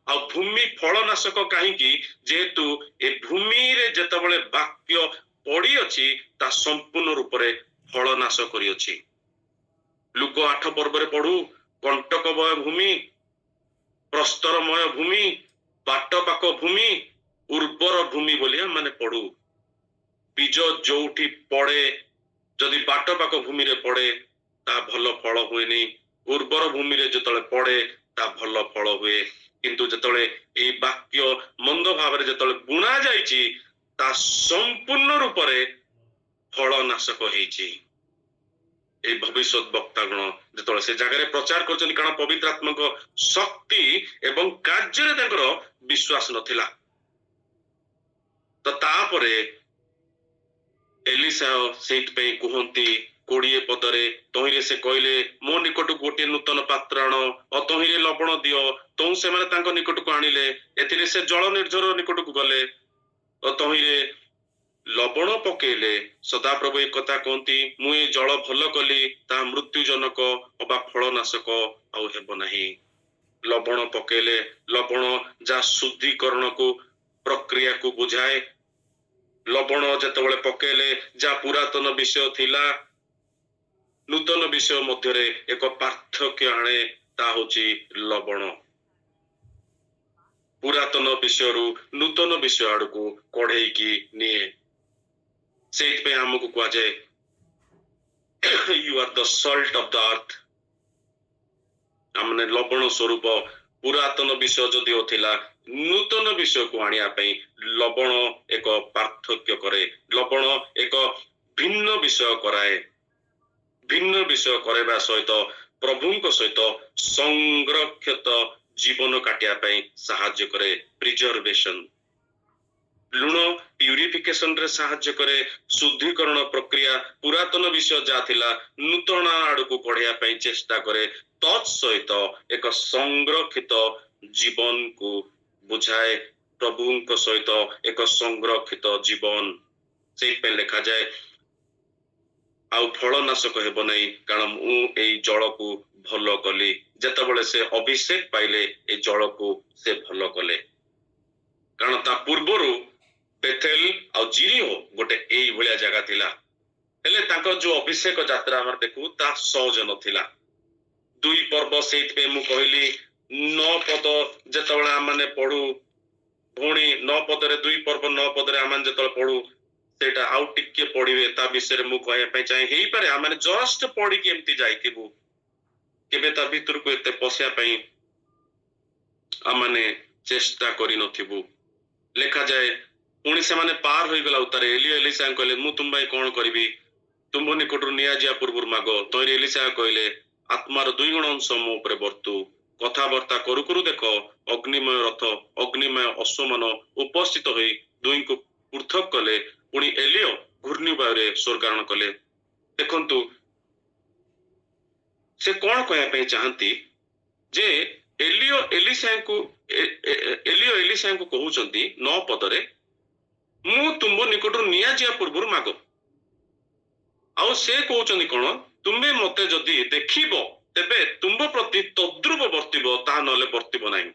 [SPEAKER 1] ଆଉ ଭୂମି ଫଳ ନାଶକ କାହିଁକି? ଯେହେତୁ ଏ ଭୂମିରେ ଯେତେବେଳେ ବାକ୍ୟ ପଡିଅଛି ତା ସମ୍ପୂର୍ଣ୍ଣ ରୂପରେ ଫଳ ନାଶ କରିଅଛି। ଲୁକ 8 ପର୍ବରେ ପଢୁ, କଣ୍ଟକମୟ ଭୂମି, ପ୍ରସ୍ତରମୟ ଭୂମି, ବାଟ ପାକ ଭୂମି, ଉର୍ବର ଭୂମି ବୋଲି ଆମେ ପଢୁ। ବୀଜ ଯୋଉଠି ପଡେ, ଯଦି ବାଟ ପାକ ଭୂମିରେ ପଡେ ତା ଭଲ ଫଳ ହୁଏନି, ଉର୍ବର ଭୂମିରେ ଯେତେବେଳେ ପଡେ ତା ଭଲ ଫଳ ହୁଏ। କିନ୍ତୁ ଯେତେବେଳେ ଏଇ ବାକ୍ୟ ମନ୍ଦ ଭାବରେ ଯେତେବେଳେ ବୁଣା ଯାଇଛି ତା ସମ୍ପୂର୍ଣ୍ଣ ରୂପରେ ଫଳ ନାଶକ ହେଇଛି। এই ভবিষ্যৎ বক্তাগণ যেତେବେଳେ ସେ ଜାଗାରେ ପ୍ରଚାର କରୁଛନ୍ତି, କାରଣ ପବିତ୍ର ଆତ୍ମାଙ୍କ ଶକ୍ତି ଏବଂ କାର୍ଯ୍ୟରେ ତାଙ୍କର ବିଶ୍ୱାସ ନଥିଲା। ତ ତାପରେ ଏଲିଶା ସେଇଥିପାଇଁ କୁହନ୍ତି 20 ପଦରେ, ତହିଁରେ ସେ କହିଲେ ମୋ ନିକଟକୁ ଗୋଟିଏ ନୂତନ ପାତ୍ର ଆଣ ଓ ତହିଁରେ ଲବଣ ଦିଅ। ତହୁଁ ସେମାନେ ତାଙ୍କ ନିକଟକୁ ଆଣିଲେ। ଏଥିରେ ସେ ଜଳ ନିର୍ଝର ନିକଟକୁ ଗଲେ ଓ ତହିଁରେ ଲବଣ ପକେଇଲେ। ସଦାପ୍ରଭୁ ଏ କଥା କହନ୍ତି, ମୁଁ ଏ ଜଳ ଭଲ କଲି, ତାହା ମୃତ୍ୟୁଜନକ ଅବା ଫଳନାଶକ ଆଉ ହେବ ନାହିଁ। ଲବଣ ପକେଇଲେ, ଲବଣ ଯାହା ଶୁଦ୍ଧିକରଣକୁ ପ୍ରକ୍ରିୟାକୁ ବୁଝାଏ। ଲବଣ ଯେତେବେଳେ ପକେଇଲେ ଯାହା ପୁରାତନ ବିଷୟ ଥିଲା ନୂତନ ବିଷୟ ମଧ୍ୟରେ ଏକ ପାର୍ଥକ୍ୟ ଆଣେ, ତା ହଉଛି ଲବଣ। ପୁରାତନ ବିଷୟରୁ ନୂତନ ବିଷୟ ଆଡକୁ କଢେଇକି ନିଏ। ସେଇଥିପାଇଁ ଆମକୁ କୁହାଯାଏ you are the salt of the earth। ଆମने ଲବଣ ସ୍ୱରୂପ ପୁରାତନ ବିଷୟ ଯଦିଓ ଥିଲା ନୂତନ ବିଷୟକୁ ଆଣିବା ପାଇଁ ଲବଣ ଏକ ପାର୍ଥକ୍ୟ କରେ। ଲବଣ ଏକ ଭିନ୍ନ ବିଷୟ କରାଏ। ଭିନ୍ନ ବିଷୟ କରାଇବା ସହିତ ପ୍ରଭୁଙ୍କ ସହିତ ସଂରକ୍ଷିତ ଜୀବନ କାଟିବା ପାଇଁ ସାହାଯ୍ୟ କରେ। ପ୍ରିଜର୍ଭେସନ। ଲୁଣ ପ୍ୟୁରିଫିକେସନ ରେ ସାହାଯ୍ୟ କରେ। ଶୁଦ୍ଧିକରଣ ପ୍ରକ୍ରିୟା ପୁରାତନ ବିଷୟ ଯାହା ଥିଲା ନୂତନ ଆଡକୁ କଢେଇବା ପାଇଁ ଚେଷ୍ଟା କରେ। ତତ୍ ସହିତ ଏକ ସଂରକ୍ଷିତ ଜୀବନକୁ ବୁଝାଏ। ପ୍ରଭୁଙ୍କ ସହିତ ଏକ ସଂରକ୍ଷିତ ଜୀବନ। ସେଇଥିପାଇଁ ଲେଖାଯାଏ ଆଉ ଫଳନାଶକ ହେବ ନାହିଁ, କାରଣ ମୁଁ ଏଇ ଜଳକୁ ଭଲ କଲି। ଯେତେବେଳେ ସେ ଅଭିଷେକ ପାଇଲେ ଏ ଜଳକୁ ସେ ଭଲ କଲେ। କାରଣ ତା ପୂର୍ବରୁ ବେଥେଲ ଆଉ ଜିରିଓ ଗୋଟେ ଏଇଭଳିଆ ଜାଗା ଥିଲା, ହେଲେ ତାଙ୍କର ଯୋଉ ଅଭିଷେକ ଯାତ୍ରା ଆମର ଦେଖୁ ତା ସହଜ ନଥିଲା। 2 ପର୍ବ, ସେଇଥିପାଇଁ ମୁଁ କହିଲି 9 ପଦ ଯେତେବେଳେ ଆମମାନେ ପଢୁ ପୁଣି 9 ପଦରେ 2 ପର୍ବ 9 ପଦରେ ଆମମାନେ ଯେତେବେଳେ ପଢୁ ସେଇଟା ଆଉ ଟିକେ ପଢିବେ ତା ବିଷୟରେ ମୁଁ କହିବା ପାଇଁ ଚାହେଁ। ହେଇପାରେ ଆମମାନେ ଜଷ୍ଟ ପଢିକି ଏମିତି ଯାଇଥିବୁ, କେବେ ତା ଭିତରକୁ ଏତେ ପଶିବା ପାଇଁ ଆମମାନେ ଚେଷ୍ଟା କରିନଥିବୁ। ଲେଖାଯାଏ ପୁଣି ସେମାନେ ପାର ହୋଇଗଲା ଉତ୍ତାରେ ଏଲିୟ ଏଲିସାଙ୍କୁ କହିଲେ, ମୁଁ ତୁମ ପାଇଁ କଣ କରିବି? ତୁମ୍ଭ ନିକଟରୁ ନିଆଯିବା ପୂର୍ବରୁ ମାଗ। ତହିଁରେ ଏଲିସା କହିଲେ, ଆତ୍ମାର 2 ଗୁଣ ଅଂଶ ମୋ ଉପରେ ବର୍ତ୍ତୁ। କଥାବାର୍ତ୍ତା କରୁ କରୁ ଦେଖ ଅଗ୍ନିମୟ ରଥ ଅଗ୍ନିମୟ ଅଶ୍ୱମାନ ଉପସ୍ଥିତ ହୋଇ ଦୁହିଁଙ୍କୁ ପୃଥକ କଲେ। ପୁଣି ଏଲିୟ ଘୂର୍ଣ୍ଣିବାୟୁରେ ସ୍ୱର୍ଗାରୋହଣ କଲେ। ଦେଖନ୍ତୁ ସେ କଣ କହିବା ପାଇଁ ଚାହାନ୍ତି ଯେ ଏଲିୟ ଏଲିସାଙ୍କୁ କହୁଛନ୍ତି 9 ପଦରେ, ମୁଁ ତୁମ୍ଭ ନିକଟରୁ ନିଆଯିବା ପୂର୍ବରୁ ମାଗ। ଆଉ ସେ କହୁଛନ୍ତି କଣ, ତୁମେ ମତେ ଯଦି ଦେଖିବ ତେବେ ତୁମ୍ଭ ପ୍ରତି ତଦ୍ରୁପ ବର୍ତ୍ତିବ, ତାହା ନହେଲେ ବର୍ତ୍ତିବ ନାହିଁ।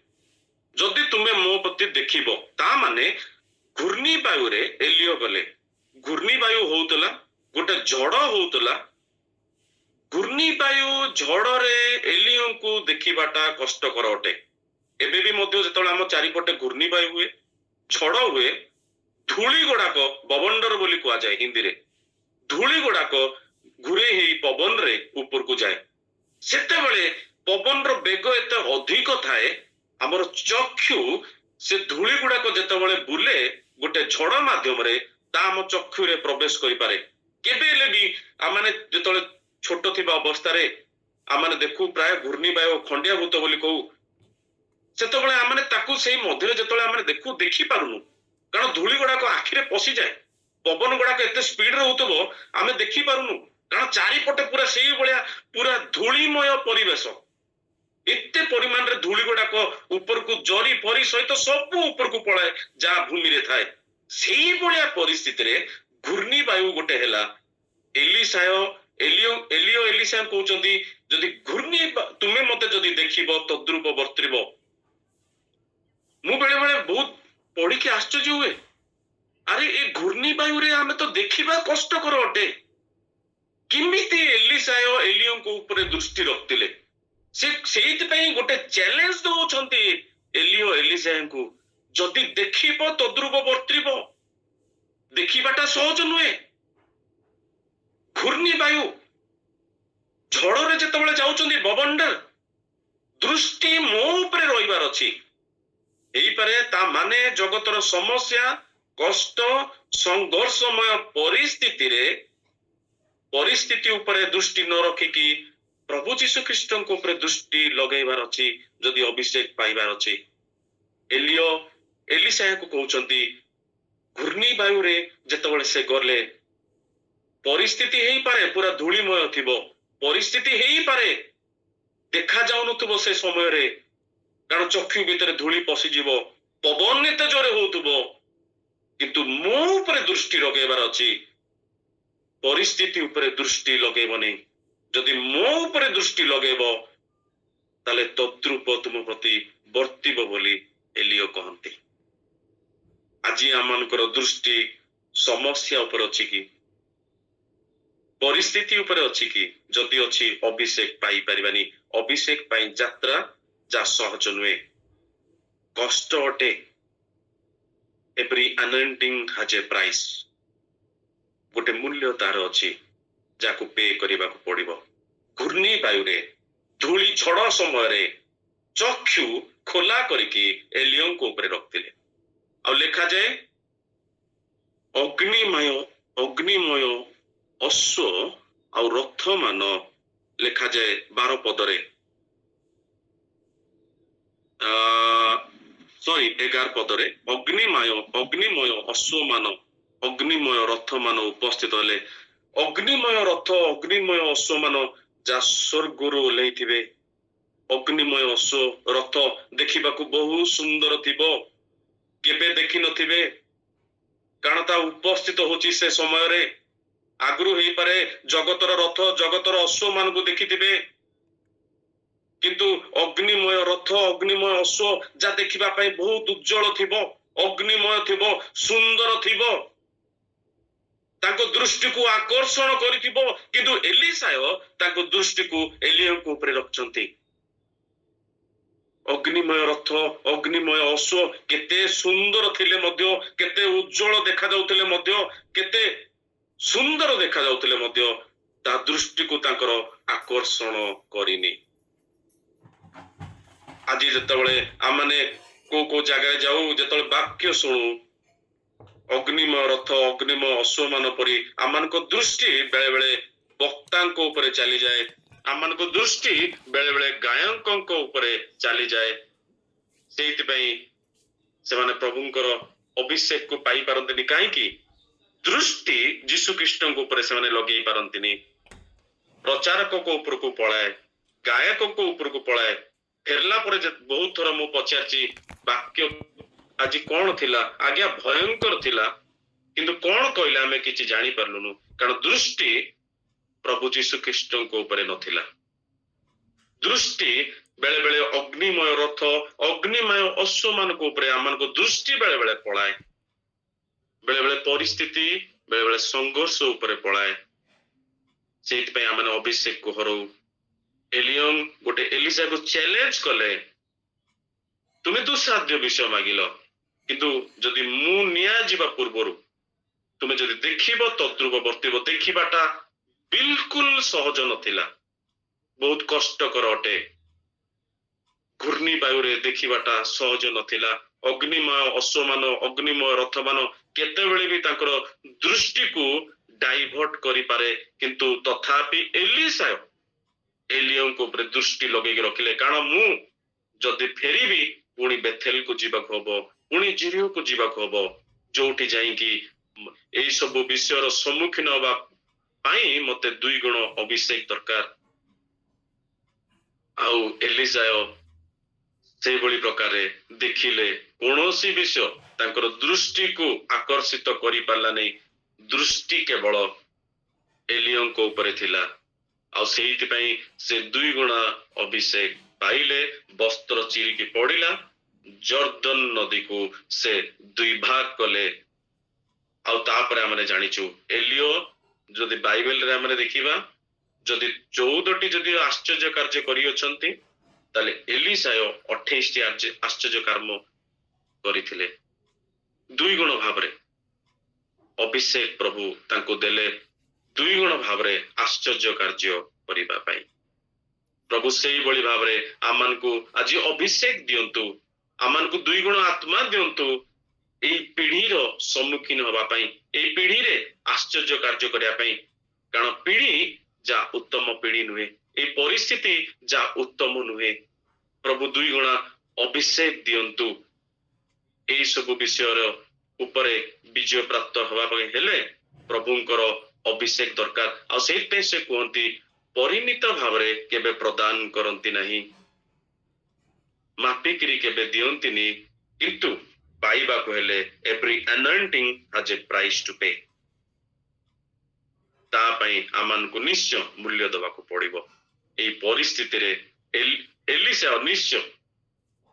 [SPEAKER 1] ଯଦି ତୁମେ ମୋ ପ୍ରତି ଦେଖିବ, ତା ମାନେ ଘୂର୍ଣ୍ଣିବାୟୁରେ ଏଲିୟ ଗଲେ। ଘୂର୍ଣ୍ଣିବାୟୁ ହଉଥିଲା, ଗୋଟେ ଝଡ ହଉଥିଲା। ଘୂର୍ଣ୍ଣିବାୟୁ ଝଡରେ ଏଲିୟଙ୍କୁ ଦେଖିବାଟା କଷ୍ଟକର ଅଟେ। ଏବେ ବି ମଧ୍ୟ ଯେତେବେଳେ ଆମ ଚାରିପଟେ ଘୂର୍ଣ୍ଣିବାୟୁ ହୁଏ, ଝଡ ହୁଏ, ଧୂଳି ଗୁଡାକ ବବଣ୍ଡର ବୋଲି କୁହାଯାଏ ହିନ୍ଦୀରେ, ଧୂଳି ଗୁଡାକ ଘୁରେଇ ହେଇ ପବନରେ ଉପରକୁ ଯାଏ। ସେତେବେଳେ ପବନର ବେଗ ଏତେ ଅଧିକ ଥାଏ, ଆମର ଚକ୍ଷୁ ସେ ଧୂଳି ଗୁଡାକ ଯେତେବେଳେ ବୁଲେ ଗୋଟେ ଝଡ ମାଧ୍ୟମରେ ତା ଆମ ଚକ୍ଷୁରେ ପ୍ରବେଶ କରିପାରେ। କେବେ ହେଲେ ବି ଆମମାନେ ଯେତେବେଳେ ଛୋଟ ଥିବା ଅବସ୍ଥାରେ ଆମମାନେ ଦେଖୁ ପ୍ରାୟ ଘୂର୍ଣ୍ଣିବାୟୁ ଖଣ୍ଡିଆଭୂତ ବୋଲି କହୁ, ସେତେବେଳେ ଆମମାନେ ତାକୁ ସେଇ ମଧ୍ୟରେ ଯେତେବେଳେ ଆମେ ଦେଖିପାରୁନୁ, କାରଣ ଧୂଳି ଗୁଡାକ ଆଖିରେ ପଶିଯାଏ। ପବନ ଗୁଡାକ ଏତେ ସ୍ପିଡରେ ହଉଥିବ ଆମେ ଦେଖିପାରୁନୁ, କାରଣ ଚାରିପଟେ ପୁରା ସେଇଭଳିଆ ପୁରା ଧୂଳିମୟ ପରିବେଶ। ଏତେ ପରିମାଣରେ ଧୂଳି ଗୁଡାକ ଉପରକୁ ଜରି ଫରି ସହିତ ସବୁ ଉପରକୁ ପଳାଏ ଯାହା ଭୂମିରେ ଥାଏ। ସେଇଭଳିଆ ପରିସ୍ଥିତିରେ ଘୂର୍ଣ୍ଣିବାୟୁ ଗୋଟେ ହେଲା। ଏଲିୟ ଏଲିସା କହୁଛନ୍ତି, ଯଦି ତୁମେ ମତେ ଯଦି ଦେଖିବ ତଦ୍ରୁପ ବର୍ତ୍ତିବ। ମୁଁ ବେଳେ ବେଳେ ବହୁତ ପଢିକି ଆଶ୍ଚର୍ଯ୍ୟ ହୁଏ, ଆରେ ଏ ଘୂର୍ଣ୍ଣିବାୟୁରେ ଆମେ ତ ଦେଖିବା କଷ୍ଟକର ଅଟେ। କେମିତି ଏଲିସା ଏଲିୟଙ୍କ ଉପରେ ଦୃଷ୍ଟି ରଖିଥିଲେ? ସେ ସେଇଥିପାଇଁ ଗୋଟେ ଚ୍ୟାଲେଞ୍ଜ ଦଉଛନ୍ତି ଏଲିୟ ଏଲିସାଙ୍କୁ, ଯଦି ଦେଖିବ ତଦ୍ରୁପ ବର୍ତ୍ତିବ। ଦେଖିବାଟା ସହଜ ନୁହେଁ। ଘୂର୍ଣ୍ଣିବାୟୁ ଝଡରେ ଯେତେବେଳେ ଯାଉଛନ୍ତି ବବଣ୍ଡର, ଦୃଷ୍ଟି ମୋ ଉପରେ ରହିବାର ଅଛି। ହେଇପାରେ ତା ମାନେ ଜଗତର ସମସ୍ୟା, କଷ୍ଟ, ସଂଘର୍ଷମୟ ପରିସ୍ଥିତି ଉପରେ ଦୃଷ୍ଟି ନ ରଖିକି ପ୍ରଭୁ ଯୀଶୁ ଖ୍ରୀଷ୍ଟଙ୍କ ଉପରେ ଦୃଷ୍ଟି ଲଗେଇବାର ଅଛି, ଯଦି ଅଭିଷେକ ପାଇବାର ଅଛି। ଏଲିୟ ଏଲିସାଙ୍କୁ କହୁଛନ୍ତି, ଘୂର୍ଣ୍ଣିବାୟୁରେ ଯେତେବେଳେ ସେ ଗଲେ, ପରିସ୍ଥିତି ହେଇପାରେ ପୁରା ଧୂଳିମୟ ଥିବ, ପରିସ୍ଥିତି ହେଇପାରେ ଦେଖା ଯାଉନଥିବ ସେ ସମୟରେ, କାରଣ ଚକ୍ଷୁ ଭିତରେ ଧୂଳି ପଶିଯିବ, ପବନ ଏତେ ଜୋରେ ହଉଥିବ, କିନ୍ତୁ ମୋ ଉପରେ ଦୃଷ୍ଟି ଲଗେଇବାର ଅଛି। ପରିସ୍ଥିତି ଉପରେ ଦୃଷ୍ଟି ଲଗେଇବନି। ଯଦି ମୋ ଉପରେ ଦୃଷ୍ଟି ଲଗେଇବ ତାହେଲେ ତଦ୍ରୁପ ତୁମ ପ୍ରତି ବର୍ତ୍ତିବ ବୋଲି ଏଲିୟ କହନ୍ତି। ଆଜି ଆମମାନଙ୍କର ଦୃଷ୍ଟି ସମସ୍ୟା ଉପରେ ଅଛି କି, ପରିସ୍ଥିତି ଉପରେ ଅଛି କି? ଯଦି ଅଛି, ଅଭିଷେକ ପାଇପାରିବାନି। ଅଭିଷେକ ପାଇଁ ଯାତ୍ରା ଯା ସହଜ ନୁହେଁ, କଷ୍ଟ ଅଟେ। Every anointing has a price, ଗୋଟେ ମୂଲ୍ୟ ତାର ଅଛି ଯାହାକୁ ପେ କରିବାକୁ ପଡିବ। ଘୂର୍ଣ୍ଣିବାୟୁରେ ଧୂଳି ଝଡ ସମୟରେ ଚକ୍ଷୁ ଖୋଲା କରିକି ଏଲିୟଙ୍କ ଉପରେ ରଖିଥିଲେ। ଆଉ ଲେଖାଯାଏ ଅଗ୍ନିମୟ ଅଶ୍ଵ ଆଉ ରଥ ମାନ, ଲେଖାଯାଏ 12 ପଦରେ, 11 ପଦରେ, ଅଗ୍ନିମୟ ଅଶ୍ଵମାନ ଅଗ୍ନିମୟ ରଥ ମାନ ଉପସ୍ଥିତ ହେଲେ। ଅଗ୍ନିମୟ ରଥ ଅଗ୍ନିମୟ ଅଶ୍ଵମାନ ଯାହା ସ୍ୱର୍ଗରୁ ଓହ୍ଲେଇଥିବେ। ଅଗ୍ନିମୟ ଅଶ୍ଵ ରଥ ଦେଖିବାକୁ ବହୁତ ସୁନ୍ଦର ଥିବ, କେବେ ଦେଖିନଥିବେ, କାରଣ ତା ଉପସ୍ଥିତ ହଉଛି ସେ ସମୟରେ ଆଗରୁ ହେଇପାରେ ଜଗତର ରଥ ଜଗତର ଅଶ୍ଵ ମାନଙ୍କୁ ଦେଖିଥିବେ, କିନ୍ତୁ ଅଗ୍ନିମୟ ରଥ ଅଗ୍ନିମୟ ଅଶ୍ଵ ଯାହା ଦେଖିବା ପାଇଁ ବହୁତ ଉଜ୍ଜଳ ଥିବ, ଅଗ୍ନିମୟ ଥିବ, ସୁନ୍ଦର ଥିବ, ତାଙ୍କ ଦୃଷ୍ଟିକୁ ଆକର୍ଷଣ କରିଥିବ। କିନ୍ତୁ ଏଲିସାୟ ତାଙ୍କ ଦୃଷ୍ଟିକୁ ଏଲିୟଙ୍କ ଉପରେ ରଖିଛନ୍ତି। ଅଗ୍ନିମୟ ରଥ ଅଗ୍ନିମୟ ଅଶ୍ଵ କେତେ ସୁନ୍ଦର ଥିଲେ ମଧ୍ୟ, କେତେ ଉଜ୍ଜଳ ଦେଖାଯାଉଥିଲେ ମଧ୍ୟ, କେତେ ସୁନ୍ଦର ଦେଖାଯାଉଥିଲେ ମଧ୍ୟ ତା ଦୃଷ୍ଟିକୁ ତାଙ୍କର ଆକର୍ଷଣ କରିନି। ଆଜି ଯେତେବେଳେ ଆମମାନେ କୋଉ କୋଉ ଜାଗାରେ ଯାଉ, ଯେତେବେଳେ ବାକ୍ୟ ଶୁଣୁ, ଅଗ୍ନିମୟ ରଥ ଅଗ୍ନିମୟ ଅଶ୍ଵ ମାନ ପରି ଆମମାନଙ୍କ ଦୃଷ୍ଟି ବେଳେ ବେଳେ ବକ୍ତାଙ୍କ ଉପରେ ଚାଲିଯାଏ, ଆମମାନଙ୍କ ଦୃଷ୍ଟି ବେଳେ ବେଳେ ଗାୟକଙ୍କ ଉପରେ ଚାଲିଯାଏ। ସେଇଥିପାଇଁ ସେମାନେ ପ୍ରଭୁଙ୍କର ଅଭିଷେକକୁ ପାଇପାରନ୍ତିନି। କାହିଁକି? ଦୃଷ୍ଟି ଯୀଶୁ ଖ୍ରୀଷ୍ଟଙ୍କ ଉପରେ ସେମାନେ ଲଗେଇ ପାରନ୍ତିନି। ପ୍ରଚାରକଙ୍କ ଉପରକୁ ପଳାଏ, ଗାୟକଙ୍କ ଉପରକୁ ପଳାଏ। ଫେରିଲା ପରେ ବହୁତ ଥର ମୁଁ ପଚାରିଛି, ବାକ୍ୟ ଆଜି କଣ ଥିଲା? ଆଜ୍ଞା ଭୟଙ୍କର ଥିଲା, କିନ୍ତୁ କଣ କହିଲେ ଆମେ କିଛି ଜାଣିପାରିଲୁନୁ, କାରଣ ଦୃଷ୍ଟି ପ୍ରଭୁ ଯୀଶୁ ଖ୍ରୀଷ୍ଟଙ୍କ ଉପରେ ନଥିଲା। ଦୃଷ୍ଟି ବେଳେ ବେଳେ ଅଗ୍ନିମୟ ରଥ ଅଗ୍ନିମୟ ଅଶ୍ଵ ମାନଙ୍କ ଉପରେ ଆମମାନଙ୍କ ଦୃଷ୍ଟି ବେଳେ ବେଳେ ପଳାଏ, ବେଳେ ବେଳେ ପରିସ୍ଥିତି ବେଳେ ବେଳେ ସଂଘର୍ଷ ଉପରେ ପଳାଏ। ସେଇଥିପାଇଁ ଆମେ ଅଭିଷେକକୁ ହରଉ। ଏଲିୟମ ଗୋଟେ ଏଲିସାକୁ ଚ୍ୟାଲେଞ୍ଜ କଲେ, ତୁମେ ଦୁଃସାଧ୍ୟ ବିଷୟ ମାଗିଲ, କିନ୍ତୁ ଯଦି ମୁଁ ନିଆଯିବା ପୂର୍ବରୁ ତୁମେ ଯଦି ଦେଖିବ ତଦ୍ରୁପ ବର୍ତ୍ତିବ। ଦେଖିବାଟା ବିଲକୁଲ ସହଜ ନଥିଲା, ବହୁତ କଷ୍ଟକର ଅଟେ। ଘୂର୍ଣ୍ଣିବାୟୁରେ ଦେଖିବାଟା ସହଜ ନଥିଲା। ଅଗ୍ନିମୟ ଅଶ୍ଵମାନ ଅଗ୍ନିମୟ ରଥ ମାନ କେତେବେଳେ ବି ତାଙ୍କର ଦୃଷ୍ଟିକୁ ଡାଇଭର୍ଟ କରିପାରେ, କିନ୍ତୁ ତଥାପି ଏଲିସାୟ ଏଲିୟଙ୍କ ଉପରେ ଦୃଷ୍ଟି ଲଗେଇକି ରଖିଲେ। କାରଣ ମୁଁ ଯଦି ଫେରିବି ପୁଣି ବେଥେଲକୁ ଯିବାକୁ ହବ, ପୁଣି ଜିରିହକୁ ଯିବାକୁ ହବ, ଯୋଉଠି ଯାଇକି ଏଇ ସବୁ ବିଷୟର ସମ୍ମୁଖୀନ ହବା ପାଇଁ ମତେ 2 ଗୁଣ ଅଭିଷେକ ଦରକାର। ଆଉ ଏଲିସାୟ ସେଇଭଳି ପ୍ରକାରେ ଦେଖିଲେ, କୌଣସି ବିଷୟ ତାଙ୍କର ଦୃଷ୍ଟିକୁ ଆକର୍ଷିତ କରିପାରିଲା ନାହିଁ। ଦୃଷ୍ଟି କେବଳ ଏଲିୟଙ୍କ ଉପରେ ଥିଲା। ଆଉ ସେଇଥିପାଇଁ ସେ 2 ଗୁଣା ଅଭିଷେକ ପାଇଲେ। ବସ୍ତ୍ର ଚିରିକି ପଡିଲା, ଜର୍ଦ୍ଦନ ନଦୀକୁ ସେ 2 ଭାଗ କଲେ। ଆଉ ତାପରେ ଆମେ ଜାଣିଛୁ ଏଲିଓ, ଯଦି ବାଇବେଲରେ ଆମେ ଦେଖିବା, ଯଦି 14ଟି ଯଦି ଆଶ୍ଚର୍ଯ୍ୟ କାର୍ଯ୍ୟ କରିଅଛନ୍ତି, ତାହେଲେ ଏଲିସାୟ 28ଟି ଆଶ୍ଚର୍ଯ୍ୟ କର୍ମ କରିଥିଲେ। 2 ଗୁଣ ଭାବରେ ଅଭିଷେକ ପ୍ରଭୁ ତାଙ୍କୁ ଦେଲେ, 2 ଗୁଣ ଭାବରେ ଆଶ୍ଚର୍ଯ୍ୟ କାର୍ଯ୍ୟ କରିବା ପାଇଁ। ପ୍ରଭୁ ସେଇଭଳି ଭାବରେ ଆମମାନଙ୍କୁ ଆଜି ଅଭିଷେକ ଦିଅନ୍ତୁ, ଆମମାନଙ୍କୁ 2 ଗୁଣ ଆତ୍ମା ଦିଅନ୍ତୁ, ଏଇ ପିଢିର ସମ୍ମୁଖୀନ ହବା ପାଇଁ, ଏଇ ପିଢିରେ ଆଶ୍ଚର୍ଯ୍ୟ କାର୍ଯ୍ୟ କରିବା ପାଇଁ। କାରଣ ପିଢି ଯା ଉତ୍ତମ ପିଢି ନୁହେଁ, ଏଇ ପରିସ୍ଥିତି ଯା ଉତ୍ତମ ନୁହେଁ। ପ୍ରଭୁ 2 ଗୁଣା ଅଭିଷେକ ଦିଅନ୍ତୁ। ଏଇ ସବୁ ବିଷୟର ଉପରେ ବିଜୟ ପ୍ରାପ୍ତ ହେବା ପାଇଁ ହେଲେ ପ୍ରଭୁଙ୍କର ଅଭିଷେକ ଦରକାର। ଆଉ ସେଇଥିପାଇଁ ସେ କୁହନ୍ତି, ପରିମିତ ଭାବରେ କେବେ ପ୍ରଦାନ କରନ୍ତି ନାହିଁ, ମାପିକିରି କେବେ ଦିଅନ୍ତିନି, କିନ୍ତୁ ପାଇବାକୁ ହେଲେ every anointing has a price to pay। ତା ପାଇଁ ଆମମାନଙ୍କୁ ନିଶ୍ଚୟ ମୂଲ୍ୟ ଦେବାକୁ ପଡିବ। ଏଇ ପରିସ୍ଥିତିରେ ଏଲିସା ନିଶ୍ଚୟ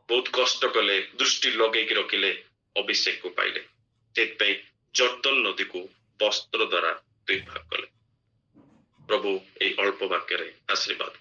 [SPEAKER 1] ବହୁତ କଷ୍ଟ କଲେ, ଦୃଷ୍ଟି ଲଗେଇକି ରଖିଲେ, ଅଭିଷେକକୁ ପାଇଲେ। ସେଥିପାଇଁ ଜର୍ଦ୍ଦନ ନଦୀକୁ ବସ୍ତ୍ର ଦ୍ୱାରା 2 ଭାଗ କଲେ। ପ୍ରଭୁ ଏଇ ଅଳ୍ପ ବାକ୍ୟରେ ଆଶୀର୍ବାଦ